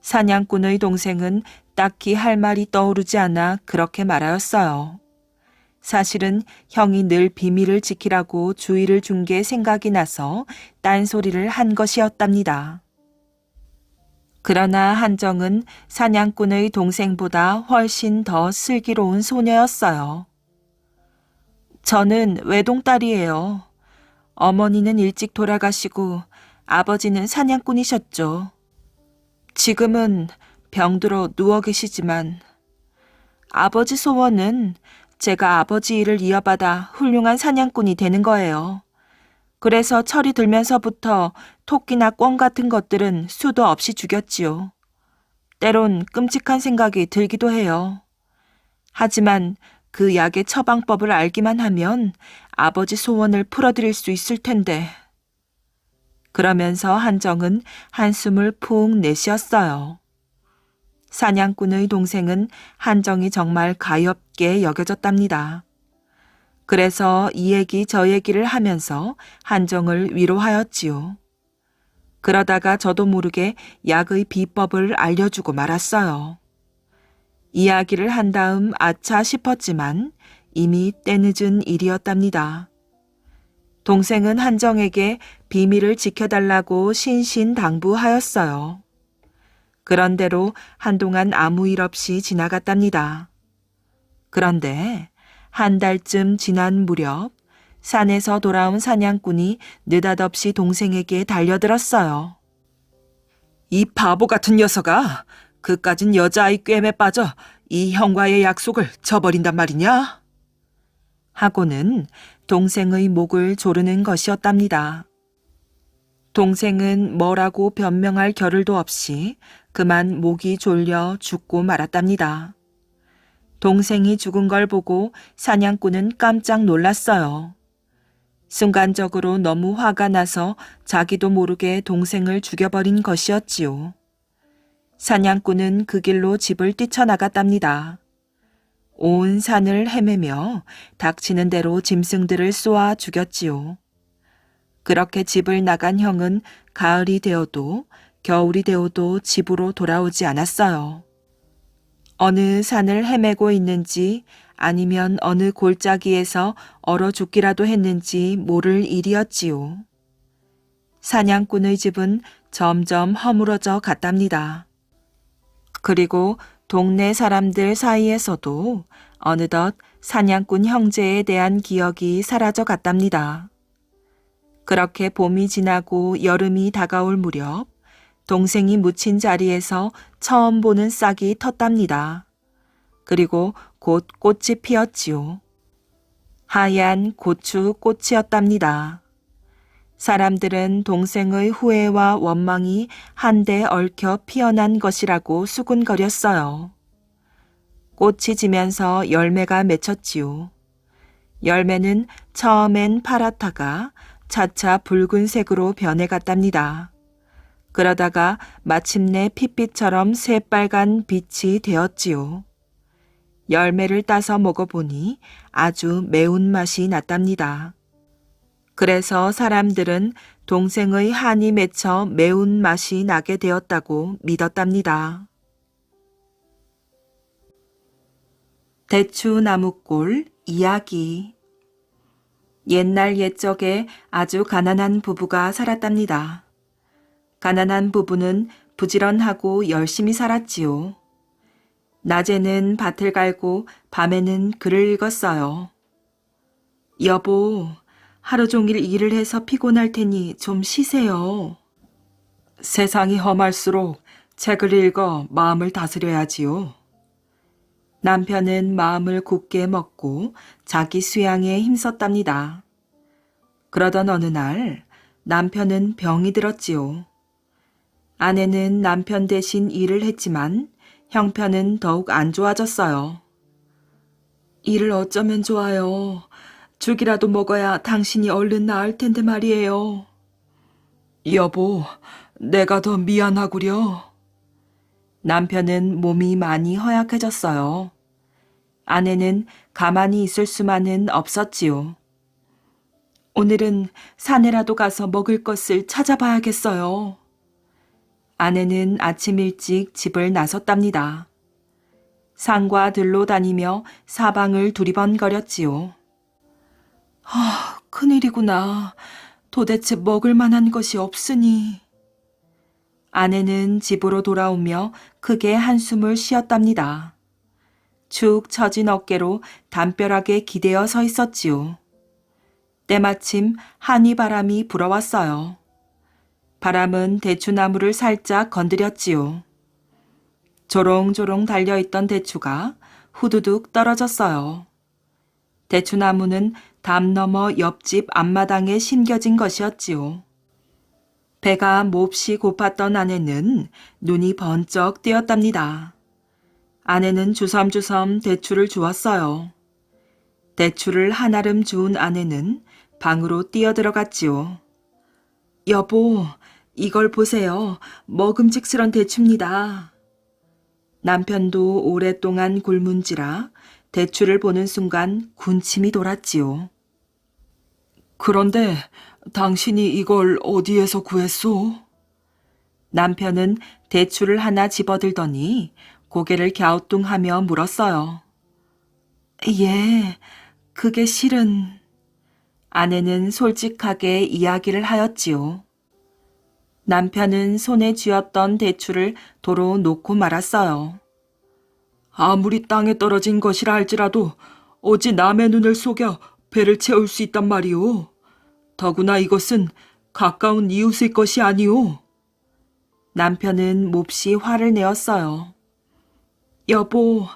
S1: 사냥꾼의 동생은 딱히 할 말이 떠오르지 않아 그렇게 말하였어요. 사실은 형이 늘 비밀을 지키라고 주의를 준 게 생각이 나서 딴소리를 한 것이었답니다. 그러나 한정은 사냥꾼의 동생보다 훨씬 더 슬기로운 소녀였어요. 저는 외동딸이에요. 어머니는 일찍 돌아가시고 아버지는 사냥꾼이셨죠. 지금은 병들어 누워 계시지만 아버지 소원은 제가 아버지 일을 이어받아 훌륭한 사냥꾼이 되는 거예요. 그래서 철이 들면서부터 토끼나 꿩 같은 것들은 수도 없이 죽였지요. 때론 끔찍한 생각이 들기도 해요. 하지만 그 약의 처방법을 알기만 하면 아버지 소원을 풀어드릴 수 있을 텐데. 그러면서 한정은 한숨을 푹 내쉬었어요. 사냥꾼의 동생은 한정이 정말 가엾게 여겨졌답니다. 그래서 이 얘기 저 얘기를 하면서 한정을 위로하였지요. 그러다가 저도 모르게 약의 비법을 알려주고 말았어요. 이야기를 한 다음 아차 싶었지만 이미 때늦은 일이었답니다. 동생은 한정에게 비밀을 지켜달라고 신신당부하였어요. 그런대로 한동안 아무 일 없이 지나갔답니다. 그런데 한 달쯤 지난 무렵 산에서 돌아온 사냥꾼이 느닷없이 동생에게 달려들었어요. 이 바보 같은 녀석아, 그까진 여자아이 꿰매 빠져 이 형과의 약속을 저버린단 말이냐? 하고는 동생의 목을 조르는 것이었답니다. 동생은 뭐라고 변명할 겨를도 없이 그만 목이 졸려 죽고 말았답니다. 동생이 죽은 걸 보고 사냥꾼은 깜짝 놀랐어요. 순간적으로 너무 화가 나서 자기도 모르게 동생을 죽여버린 것이었지요. 사냥꾼은 그 길로 집을 뛰쳐나갔답니다. 온 산을 헤매며 닥치는 대로 짐승들을 쏘아 죽였지요. 그렇게 집을 나간 형은 가을이 되어도 겨울이 되어도 집으로 돌아오지 않았어요. 어느 산을 헤매고 있는지 아니면 어느 골짜기에서 얼어 죽기라도 했는지 모를 일이었지요. 사냥꾼의 집은 점점 허물어져 갔답니다. 그리고 동네 사람들 사이에서도 어느덧 사냥꾼 형제에 대한 기억이 사라져 갔답니다. 그렇게 봄이 지나고 여름이 다가올 무렵 동생이 묻힌 자리에서 처음 보는 싹이 텄답니다. 그리고 곧 꽃이 피었지요. 하얀 고추 꽃이었답니다. 사람들은 동생의 후회와 원망이 한데 얽혀 피어난 것이라고 수군거렸어요. 꽃이 지면서 열매가 맺혔지요. 열매는 처음엔 파랗다가 차차 붉은색으로 변해갔답니다. 그러다가 마침내 핏빛처럼 새빨간 빛이 되었지요. 열매를 따서 먹어보니 아주 매운맛이 났답니다. 그래서 사람들은 동생의 한이 맺혀 매운맛이 나게 되었다고 믿었답니다. 대추나무골 이야기. 옛날 옛적에 아주 가난한 부부가 살았답니다. 가난한 부부는 부지런하고 열심히 살았지요. 낮에는 밭을 갈고 밤에는 글을 읽었어요. 여보, 하루 종일 일을 해서 피곤할 테니 좀 쉬세요. 세상이 험할수록 책을 읽어 마음을 다스려야지요. 남편은 마음을 굳게 먹고 자기 수양에 힘썼답니다. 그러던 어느 날 남편은 병이 들었지요. 아내는 남편 대신 일을 했지만 형편은 더욱 안 좋아졌어요. 일을 어쩌면 좋아요. 죽이라도 먹어야 당신이 얼른 나을 텐데 말이에요. 여보, 내가 더 미안하구려. 남편은 몸이 많이 허약해졌어요. 아내는 가만히 있을 수만은 없었지요. 오늘은 산에라도 가서 먹을 것을 찾아봐야겠어요. 아내는 아침 일찍 집을 나섰답니다. 산과 들로 다니며 사방을 두리번거렸지요. 큰일이구나. 도대체 먹을 만한 것이 없으니. 아내는 집으로 돌아오며 크게 한숨을 쉬었답니다. 축 처진 어깨로 담벼락에 기대어 서 있었지요. 때마침 한이바람이 불어왔어요. 바람은 대추나무를 살짝 건드렸지요. 조롱조롱 달려있던 대추가 후두둑 떨어졌어요. 대추나무는 담 너머 옆집 앞마당에 심겨진 것이었지요. 배가 몹시 고팠던 아내는 눈이 번쩍 뜨였답니다. 아내는 주섬주섬 대추를 주었어요. 대추를 한아름 주운 아내는 방으로 뛰어들어갔지요. 여보, 이걸 보세요. 먹음직스런 대추입니다. 남편도 오랫동안 굶은지라 대추를 보는 순간 군침이 돌았지요. 그런데 당신이 이걸 어디에서 구했소? 남편은 대추를 하나 집어들더니 고개를 갸우뚱하며 물었어요. 예, 그게 실은... 아내는 솔직하게 이야기를 하였지요. 남편은 손에 쥐었던 대추를 도로 놓고 말았어요. 아무리 땅에 떨어진 것이라 할지라도 어찌 남의 눈을 속여 배를 채울 수 있단 말이오. 더구나 이것은 가까운 이웃의 것이 아니오. 남편은 몹시 화를 내었어요. 여보,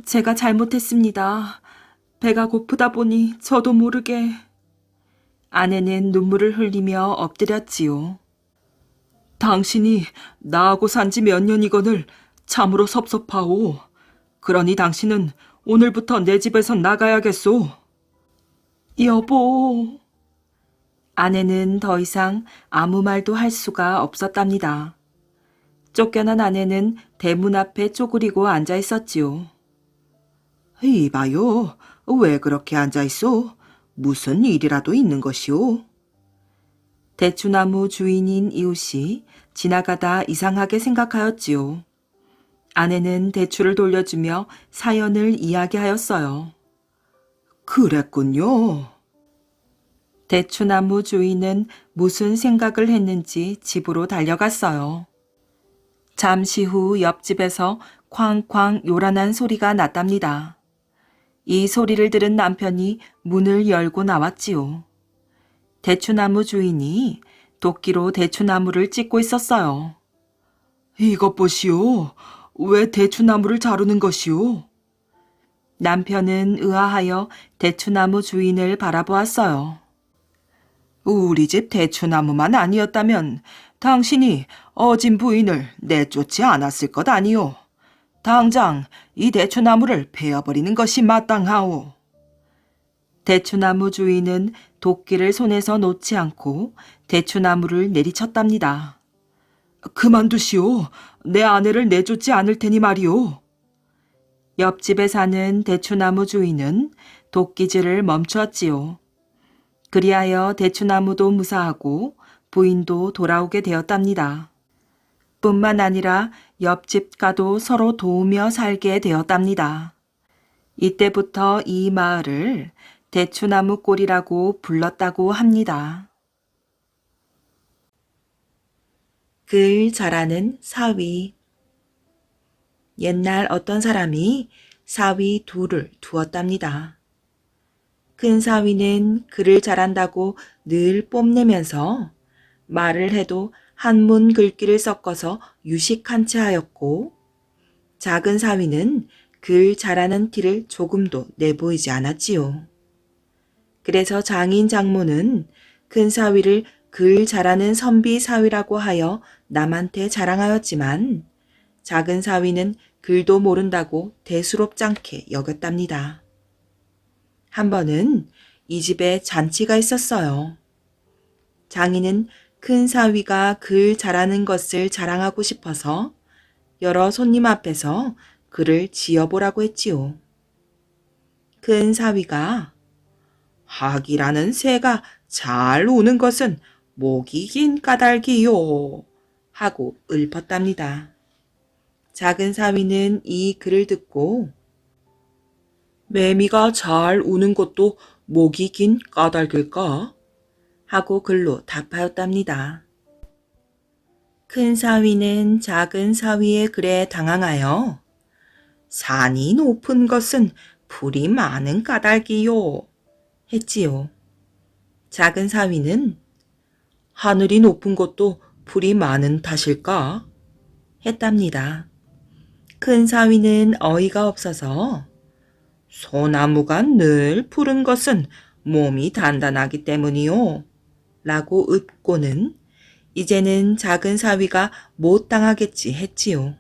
S1: 제가 잘못했습니다. 배가 고프다 보니 저도 모르게... 아내는 눈물을 흘리며 엎드렸지요. 당신이 나하고 산 지 몇 년이거늘 참으로 섭섭하오. 그러니 당신은 오늘부터 내 집에서 나가야겠소. 여보. 아내는 더 이상 아무 말도 할 수가 없었답니다. 쫓겨난 아내는 대문 앞에 쪼그리고 앉아 있었지요. 이봐요. 왜 그렇게 앉아 있소? 무슨 일이라도 있는 것이오? 대추나무 주인인 이웃이 지나가다 이상하게 생각하였지요. 아내는 대추를 돌려주며 사연을 이야기하였어요. 그랬군요. 대추나무 주인은 무슨 생각을 했는지 집으로 달려갔어요. 잠시 후 옆집에서 쾅쾅 요란한 소리가 났답니다. 이 소리를 들은 남편이 문을 열고 나왔지요. 대추나무 주인이 도끼로 대추나무를 찢고 있었어요. 이것 보시오. 왜 대추나무를 자르는 것이오? 남편은 의아하여 대추나무 주인을 바라보았어요. 우리 집 대추나무만 아니었다면 당신이 어진 부인을 내쫓지 않았을 것 아니오. 당장 이 대추나무를 베어버리는 것이 마땅하오. 대추나무 주인은 도끼를 손에서 놓지 않고 대추나무를 내리쳤답니다. 그만두시오. 내 아내를 내쫓지 않을 테니 말이오. 옆집에 사는 대추나무 주인은 도끼질을 멈추었지요. 그리하여 대추나무도 무사하고 부인도 돌아오게 되었답니다. 뿐만 아니라 옆집과도 서로 도우며 살게 되었답니다. 이때부터 이 마을을 대추나무 꼴이라고 불렀다고 합니다. 글 잘하는 사위. 옛날 어떤 사람이 사위 둘을 두었답니다. 큰 사위는 글을 잘한다고 늘 뽐내면서 말을 해도 한문 글귀를 섞어서 유식한 채 하였고, 작은 사위는 글 잘하는 티를 조금도 내보이지 않았지요. 그래서 장인 장모는 큰 사위를 글 잘하는 선비 사위라고 하여 남한테 자랑하였지만, 작은 사위는 글도 모른다고 대수롭지 않게 여겼답니다. 한 번은 이 집에 잔치가 있었어요. 장인은 큰 사위가 글 잘하는 것을 자랑하고 싶어서 여러 손님 앞에서 글을 지어보라고 했지요. 큰 사위가 학이라는 새가 잘 우는 것은 목이 긴 까닭이요 하고 읊었답니다. 작은 사위는 이 글을 듣고 매미가 잘 우는 것도 목이 긴 까닭일까? 하고 글로 답하였답니다. 큰 사위는 작은 사위의 글에 당황하여 산이 높은 것은 풀이 많은 까닭이요 했지요. 작은 사위는 하늘이 높은 것도 풀이 많은 탓일까? 했답니다. 큰 사위는 어이가 없어서 소나무가 늘 푸른 것은 몸이 단단하기 때문이요 라고 읊고는 이제는 작은 사위가 못 당하겠지 했지요.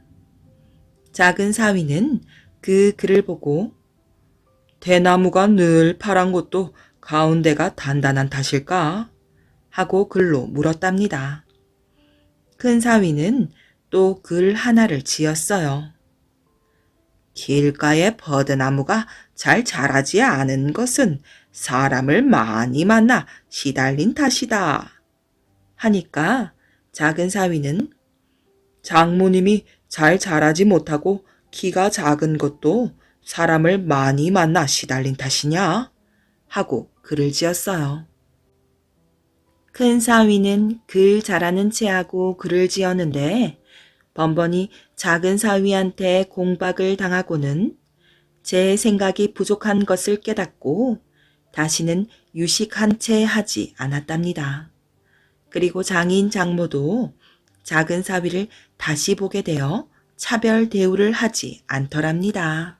S1: 작은 사위는 그 글을 보고 대나무가 늘 파란 것도 가운데가 단단한 탓일까? 하고 글로 물었답니다. 큰 사위는 또 글 하나를 지었어요. 길가의 버드나무가 잘 자라지 않은 것은 사람을 많이 만나 시달린 탓이다. 하니까 작은 사위는 장모님이 잘 자라지 못하고 키가 작은 것도 사람을 많이 만나 시달린 탓이냐? 하고 글을 지었어요. 큰 사위는 글 잘하는 체하고 글을 지었는데 번번이 작은 사위한테 공박을 당하고는 제 생각이 부족한 것을 깨닫고 다시는 유식한 채 하지 않았답니다. 그리고 장인 장모도 작은 사위를 다시 보게 되어 차별 대우를 하지 않더랍니다.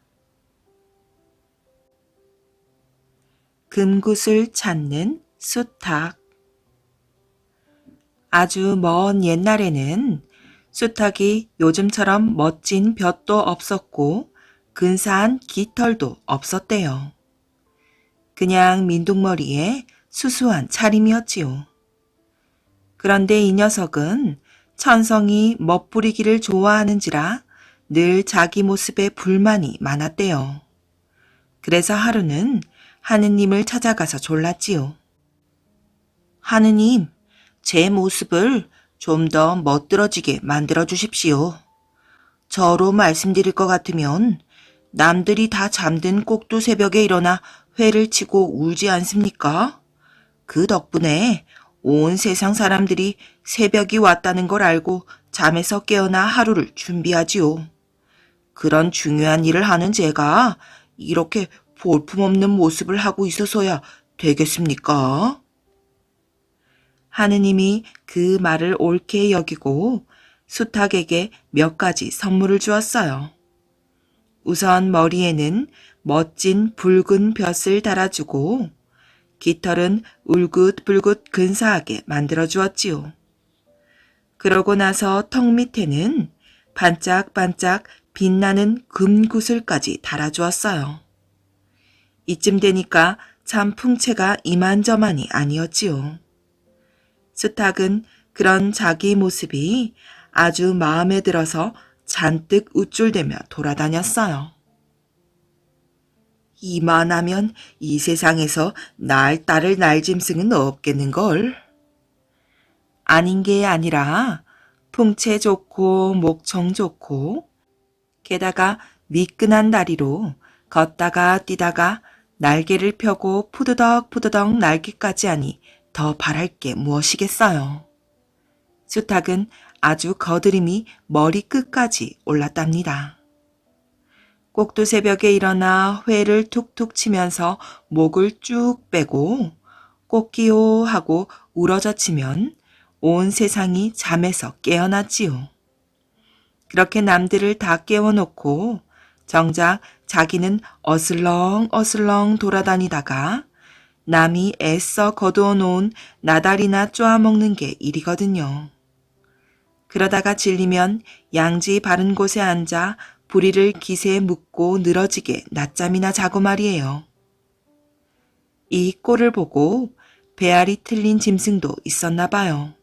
S1: 금굿을 찾는 수탉. 아주 먼 옛날에는 수탉이 요즘처럼 멋진 볕도 없었고 근사한 깃털도 없었대요. 그냥 민둥머리에 수수한 차림이었지요. 그런데 이 녀석은 천성이 멋부리기를 좋아하는지라 늘 자기 모습에 불만이 많았대요. 그래서 하루는 하느님을 찾아가서 졸랐지요. 하느님, 제 모습을 좀 더 멋들어지게 만들어 주십시오. 저로 말씀드릴 것 같으면 남들이 다 잠든 꼭두 새벽에 일어나 회를 치고 울지 않습니까? 그 덕분에 온 세상 사람들이 새벽이 왔다는 걸 알고 잠에서 깨어나 하루를 준비하지요. 그런 중요한 일을 하는 제가 이렇게 볼품없는 모습을 하고 있어서야 되겠습니까? 하느님이 그 말을 옳게 여기고 수탉에게 몇 가지 선물을 주었어요. 우선 머리에는 멋진 붉은 벼슬 달아주고 깃털은 울긋불긋 근사하게 만들어 주었지요. 그러고 나서 턱 밑에는 반짝반짝 빛나는 금구슬까지 달아주었어요. 이쯤 되니까 참 풍채가 이만저만이 아니었지요. 수탉은 그런 자기 모습이 아주 마음에 들어서 잔뜩 우쭐대며 돌아다녔어요. 이만하면 이 세상에서 날 따를 날짐승은 없겠는걸. 아닌 게 아니라 풍채 좋고 목청 좋고 게다가 미끈한 다리로 걷다가 뛰다가 날개를 펴고 푸드덕푸드덕 날기까지 하니 더 바랄 게 무엇이겠어요. 수탉은 아주 거드림이 머리 끝까지 올랐답니다. 꼭두 새벽에 일어나 회를 툭툭 치면서 목을 쭉 빼고 꼭기요 하고 울어젖히면 온 세상이 잠에서 깨어났지요. 그렇게 남들을 다 깨워놓고 정작 자기는 어슬렁어슬렁 돌아다니다가 남이 애써 거두어 놓은 나달이나 쪼아먹는 게 일이거든요. 그러다가 질리면 양지 바른 곳에 앉아 부리를 기세에 묶고 늘어지게 낮잠이나 자고 말이에요. 이 꼴을 보고 배알이 틀린 짐승도 있었나 봐요.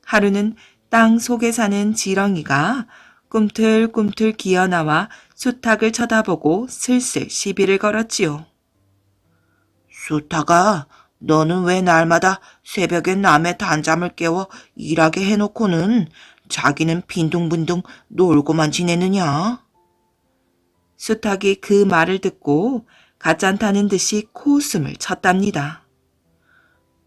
S1: 하루는 땅 속에 사는 지렁이가 꿈틀꿈틀 기어나와 수탉을 쳐다보고 슬슬 시비를 걸었지요. 수탉아, 너는 왜 날마다 새벽에 남의 단잠을 깨워 일하게 해놓고는 자기는 빈둥빈둥 놀고만 지내느냐? 수탉이 그 말을 듣고 가짠타는 듯이 코웃음을 쳤답니다.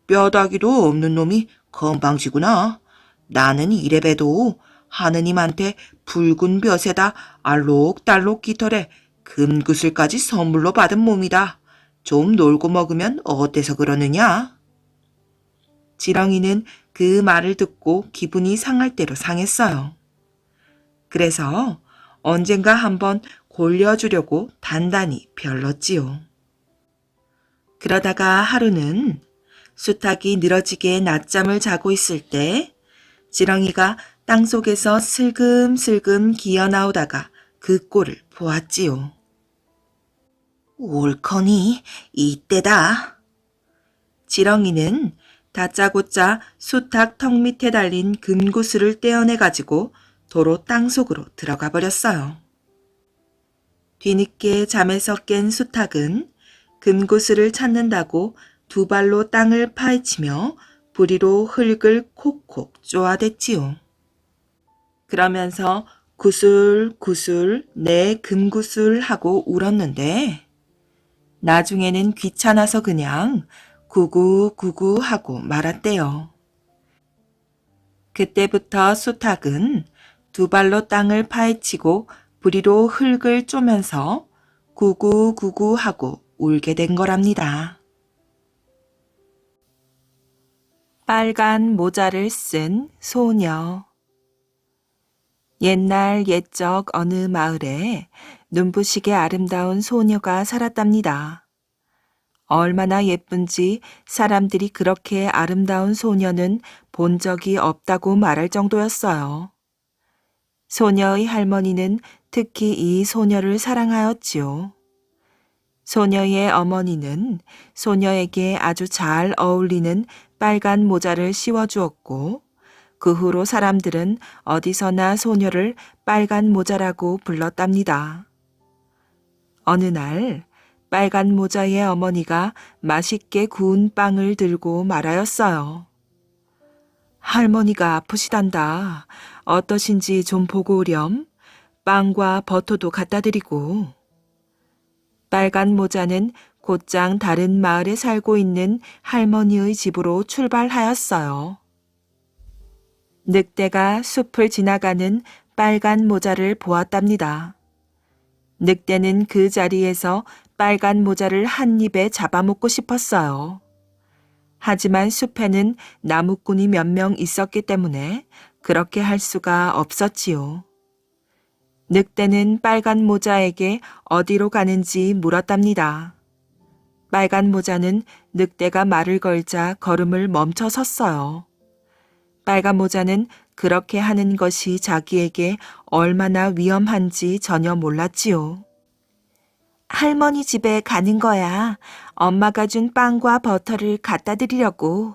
S1: 뼈다귀도 없는 놈이 건방지구나. 나는 이래봬도 하느님한테 붉은 벼에다 알록달록 깃털에 금구슬까지 선물로 받은 몸이다. 좀 놀고 먹으면 어때서 그러느냐? 지렁이는 그 말을 듣고 기분이 상할 대로 상했어요. 그래서 언젠가 한번 골려주려고 단단히 별렀지요. 그러다가 하루는 수탉이 늘어지게 낮잠을 자고 있을 때 지렁이가 땅속에서 슬금슬금 기어나오다가 그 꼴을 보았지요. 옳거니 이때다. 지렁이는 다짜고짜 수탉 턱 밑에 달린 금구슬을 떼어내가지고 도로 땅속으로 들어가 버렸어요. 뒤늦게 잠에서 깬 수탉은 금구슬을 찾는다고 두 발로 땅을 파헤치며 부리로 흙을 콕콕 쪼아댔지요. 그러면서 구슬구슬 내 금구슬 하고 울었는데 나중에는 귀찮아서 그냥 구구구구 하고 말았대요. 그때부터 수탉은 두 발로 땅을 파헤치고 부리로 흙을 쪼면서 구구구구 하고 울게 된 거랍니다. 빨간 모자를 쓴 소녀. 옛날 옛적 어느 마을에 눈부시게 아름다운 소녀가 살았답니다. 얼마나 예쁜지 사람들이 그렇게 아름다운 소녀는 본 적이 없다고 말할 정도였어요. 소녀의 할머니는 특히 이 소녀를 사랑하였지요. 소녀의 어머니는 소녀에게 아주 잘 어울리는 빨간 모자를 씌워주었고 그 후로 사람들은 어디서나 소녀를 빨간 모자라고 불렀답니다. 어느 날 빨간 모자의 어머니가 맛있게 구운 빵을 들고 말하였어요. 할머니가 아프시단다. 어떠신지 좀 보고 오렴. 빵과 버터도 갖다 드리고. 빨간 모자는 곧장 다른 마을에 살고 있는 할머니의 집으로 출발하였어요. 늑대가 숲을 지나가는 빨간 모자를 보았답니다. 늑대는 그 자리에서 빨간 모자를 한 입에 잡아먹고 싶었어요. 하지만 숲에는 나무꾼이 몇 명 있었기 때문에 그렇게 할 수가 없었지요. 늑대는 빨간 모자에게 어디로 가는지 물었답니다. 빨간 모자는 늑대가 말을 걸자 걸음을 멈춰 섰어요. 빨간 모자는 그렇게 하는 것이 자기에게 얼마나 위험한지 전혀 몰랐지요. 할머니 집에 가는 거야. 엄마가 준 빵과 버터를 갖다 드리려고.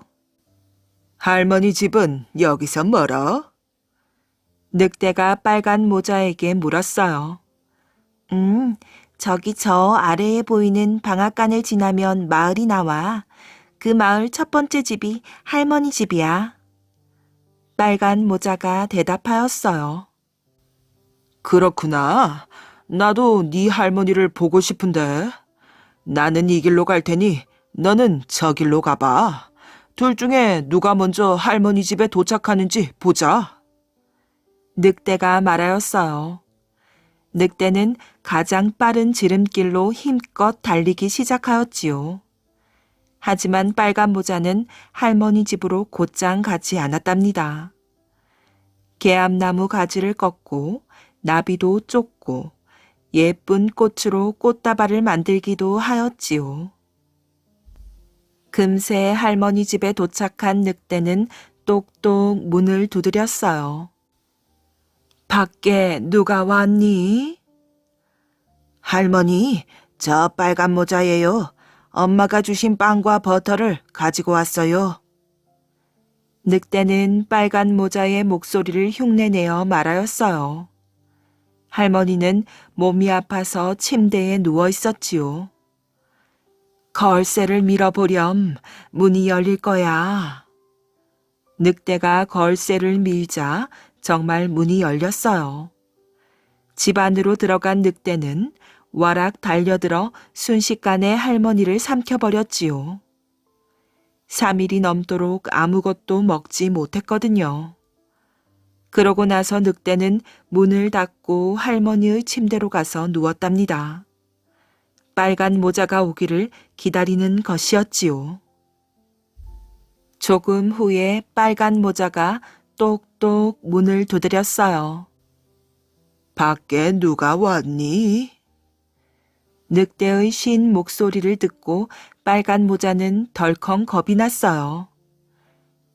S1: 할머니 집은 여기서 멀어? 늑대가 빨간 모자에게 물었어요. 저기 저 아래에 보이는 방앗간을 지나면 마을이 나와. 그 마을 첫 번째 집이 할머니 집이야. 빨간 모자가 대답하였어요. 그렇구나. 나도 네 할머니를 보고 싶은데. 나는 이 길로 갈 테니 너는 저 길로 가봐. 둘 중에 누가 먼저 할머니 집에 도착하는지 보자. 늑대가 말하였어요. 늑대는 가장 빠른 지름길로 힘껏 달리기 시작하였지요. 하지만 빨간 모자는 할머니 집으로 곧장 가지 않았답니다. 개암나무 가지를 꺾고 나비도 쫓고 예쁜 꽃으로 꽃다발을 만들기도 하였지요. 금세 할머니 집에 도착한 늑대는 똑똑 문을 두드렸어요. 밖에 누가 왔니? 할머니, 저 빨간 모자예요. 엄마가 주신 빵과 버터를 가지고 왔어요. 늑대는 빨간 모자의 목소리를 흉내내어 말하였어요. 할머니는 몸이 아파서 침대에 누워 있었지요. 걸쇠를 밀어보렴. 문이 열릴 거야. 늑대가 걸쇠를 밀자 정말 문이 열렸어요. 집 안으로 들어간 늑대는 와락 달려들어 순식간에 할머니를 삼켜버렸지요. 3일이 넘도록 아무것도 먹지 못했거든요. 그러고 나서 늑대는 문을 닫고 할머니의 침대로 가서 누웠답니다. 빨간 모자가 오기를 기다리는 것이었지요. 조금 후에 빨간 모자가 똑똑 문을 두드렸어요. 밖에 누가 왔니? 늑대의 쉰 목소리를 듣고 빨간 모자는 덜컹 겁이 났어요.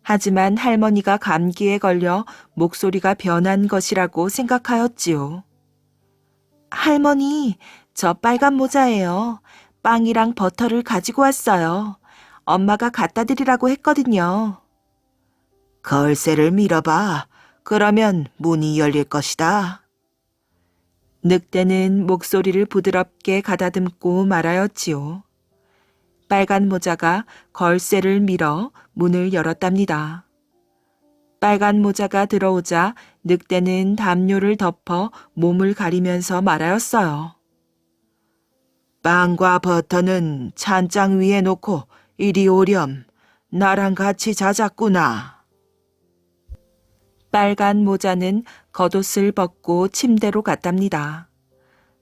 S1: 하지만 할머니가 감기에 걸려 목소리가 변한 것이라고 생각하였지요. 할머니, 저 빨간 모자예요. 빵이랑 버터를 가지고 왔어요. 엄마가 갖다 드리라고 했거든요. 걸쇠를 밀어봐. 그러면 문이 열릴 것이다. 늑대는 목소리를 부드럽게 가다듬고 말하였지요. 빨간 모자가 걸쇠를 밀어 문을 열었답니다. 빨간 모자가 들어오자 늑대는 담요를 덮어 몸을 가리면서 말하였어요. 빵과 버터는 찬장 위에 놓고 이리 오렴. 나랑 같이 자자꾸나. 빨간 모자는 겉옷을 벗고 침대로 갔답니다.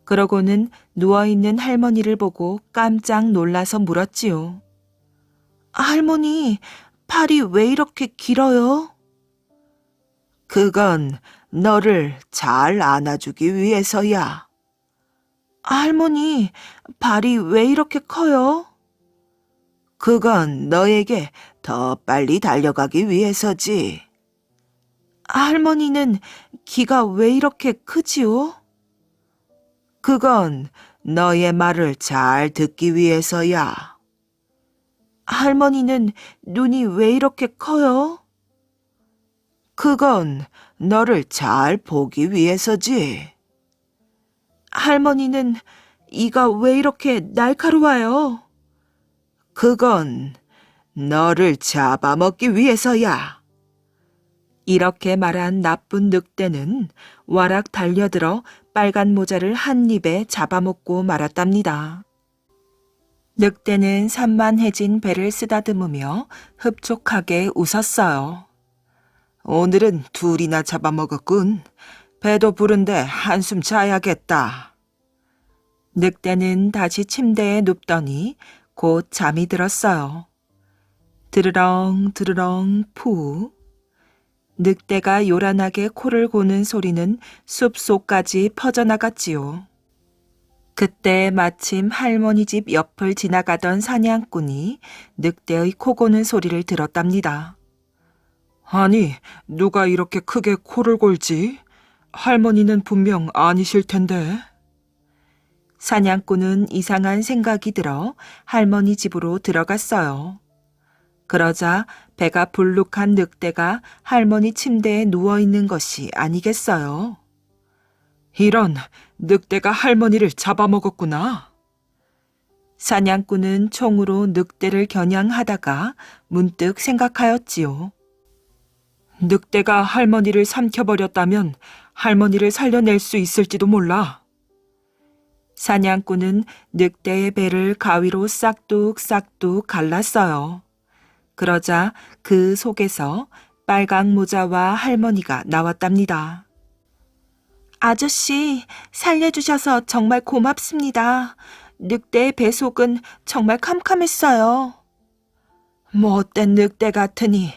S1: 그러고는 누워있는 할머니를 보고 깜짝 놀라서 물었지요. 할머니, 팔이 왜 이렇게 길어요? 그건 너를 잘 안아주기 위해서야. 할머니, 발이 왜 이렇게 커요? 그건 너에게 더 빨리 달려가기 위해서지. 할머니는 귀가 왜 이렇게 크지요? 그건 너의 말을 잘 듣기 위해서야. 할머니는 눈이 왜 이렇게 커요? 그건 너를 잘 보기 위해서지. 할머니는 이가 왜 이렇게 날카로워요? 그건 너를 잡아먹기 위해서야. 이렇게 말한 나쁜 늑대는 와락 달려들어 빨간 모자를 한 입에 잡아먹고 말았답니다. 늑대는 산만해진 배를 쓰다듬으며 흡족하게 웃었어요. 오늘은 둘이나 잡아먹었군. 배도 부른데 한숨 자야겠다. 늑대는 다시 침대에 눕더니 곧 잠이 들었어요. 드르렁 드르렁 푸. 늑대가 요란하게 코를 고는 소리는 숲속까지 퍼져나갔지요. 그때 마침 할머니 집 옆을 지나가던 사냥꾼이 늑대의 코 고는 소리를 들었답니다. 아니, 누가 이렇게 크게 코를 골지? 할머니는 분명 아니실 텐데. 사냥꾼은 이상한 생각이 들어 할머니 집으로 들어갔어요. 그러자 배가 불룩한 늑대가 할머니 침대에 누워있는 것이 아니겠어요. 이런, 늑대가 할머니를 잡아먹었구나. 사냥꾼은 총으로 늑대를 겨냥하다가 문득 생각하였지요. 늑대가 할머니를 삼켜버렸다면 할머니를 살려낼 수 있을지도 몰라. 사냥꾼은 늑대의 배를 가위로 싹둑싹둑 갈랐어요. 그러자 그 속에서 빨강 모자와 할머니가 나왔답니다. 아저씨, 살려주셔서 정말 고맙습니다. 늑대의 배 속은 정말 캄캄했어요. 못된 늑대 같으니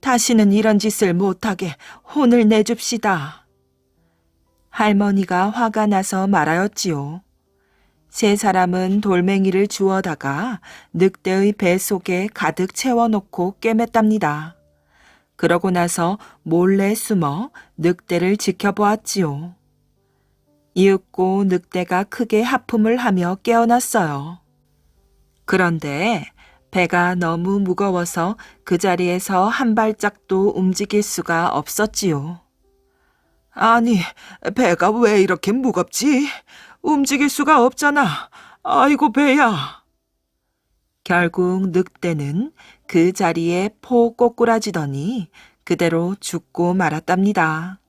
S1: 다시는 이런 짓을 못하게 혼을 내줍시다. 할머니가 화가 나서 말하였지요. 세 사람은 돌멩이를 주워다가 늑대의 배 속에 가득 채워놓고 꿰맸답니다. 그러고 나서 몰래 숨어 늑대를 지켜보았지요. 이윽고 늑대가 크게 하품을 하며 깨어났어요. 그런데 배가 너무 무거워서 그 자리에서 한 발짝도 움직일 수가 없었지요. 아니, 배가 왜 이렇게 무겁지? 움직일 수가 없잖아. 아이고, 배야. 결국 늑대는 그 자리에 포 꼬꾸라지더니 그대로 죽고 말았답니다.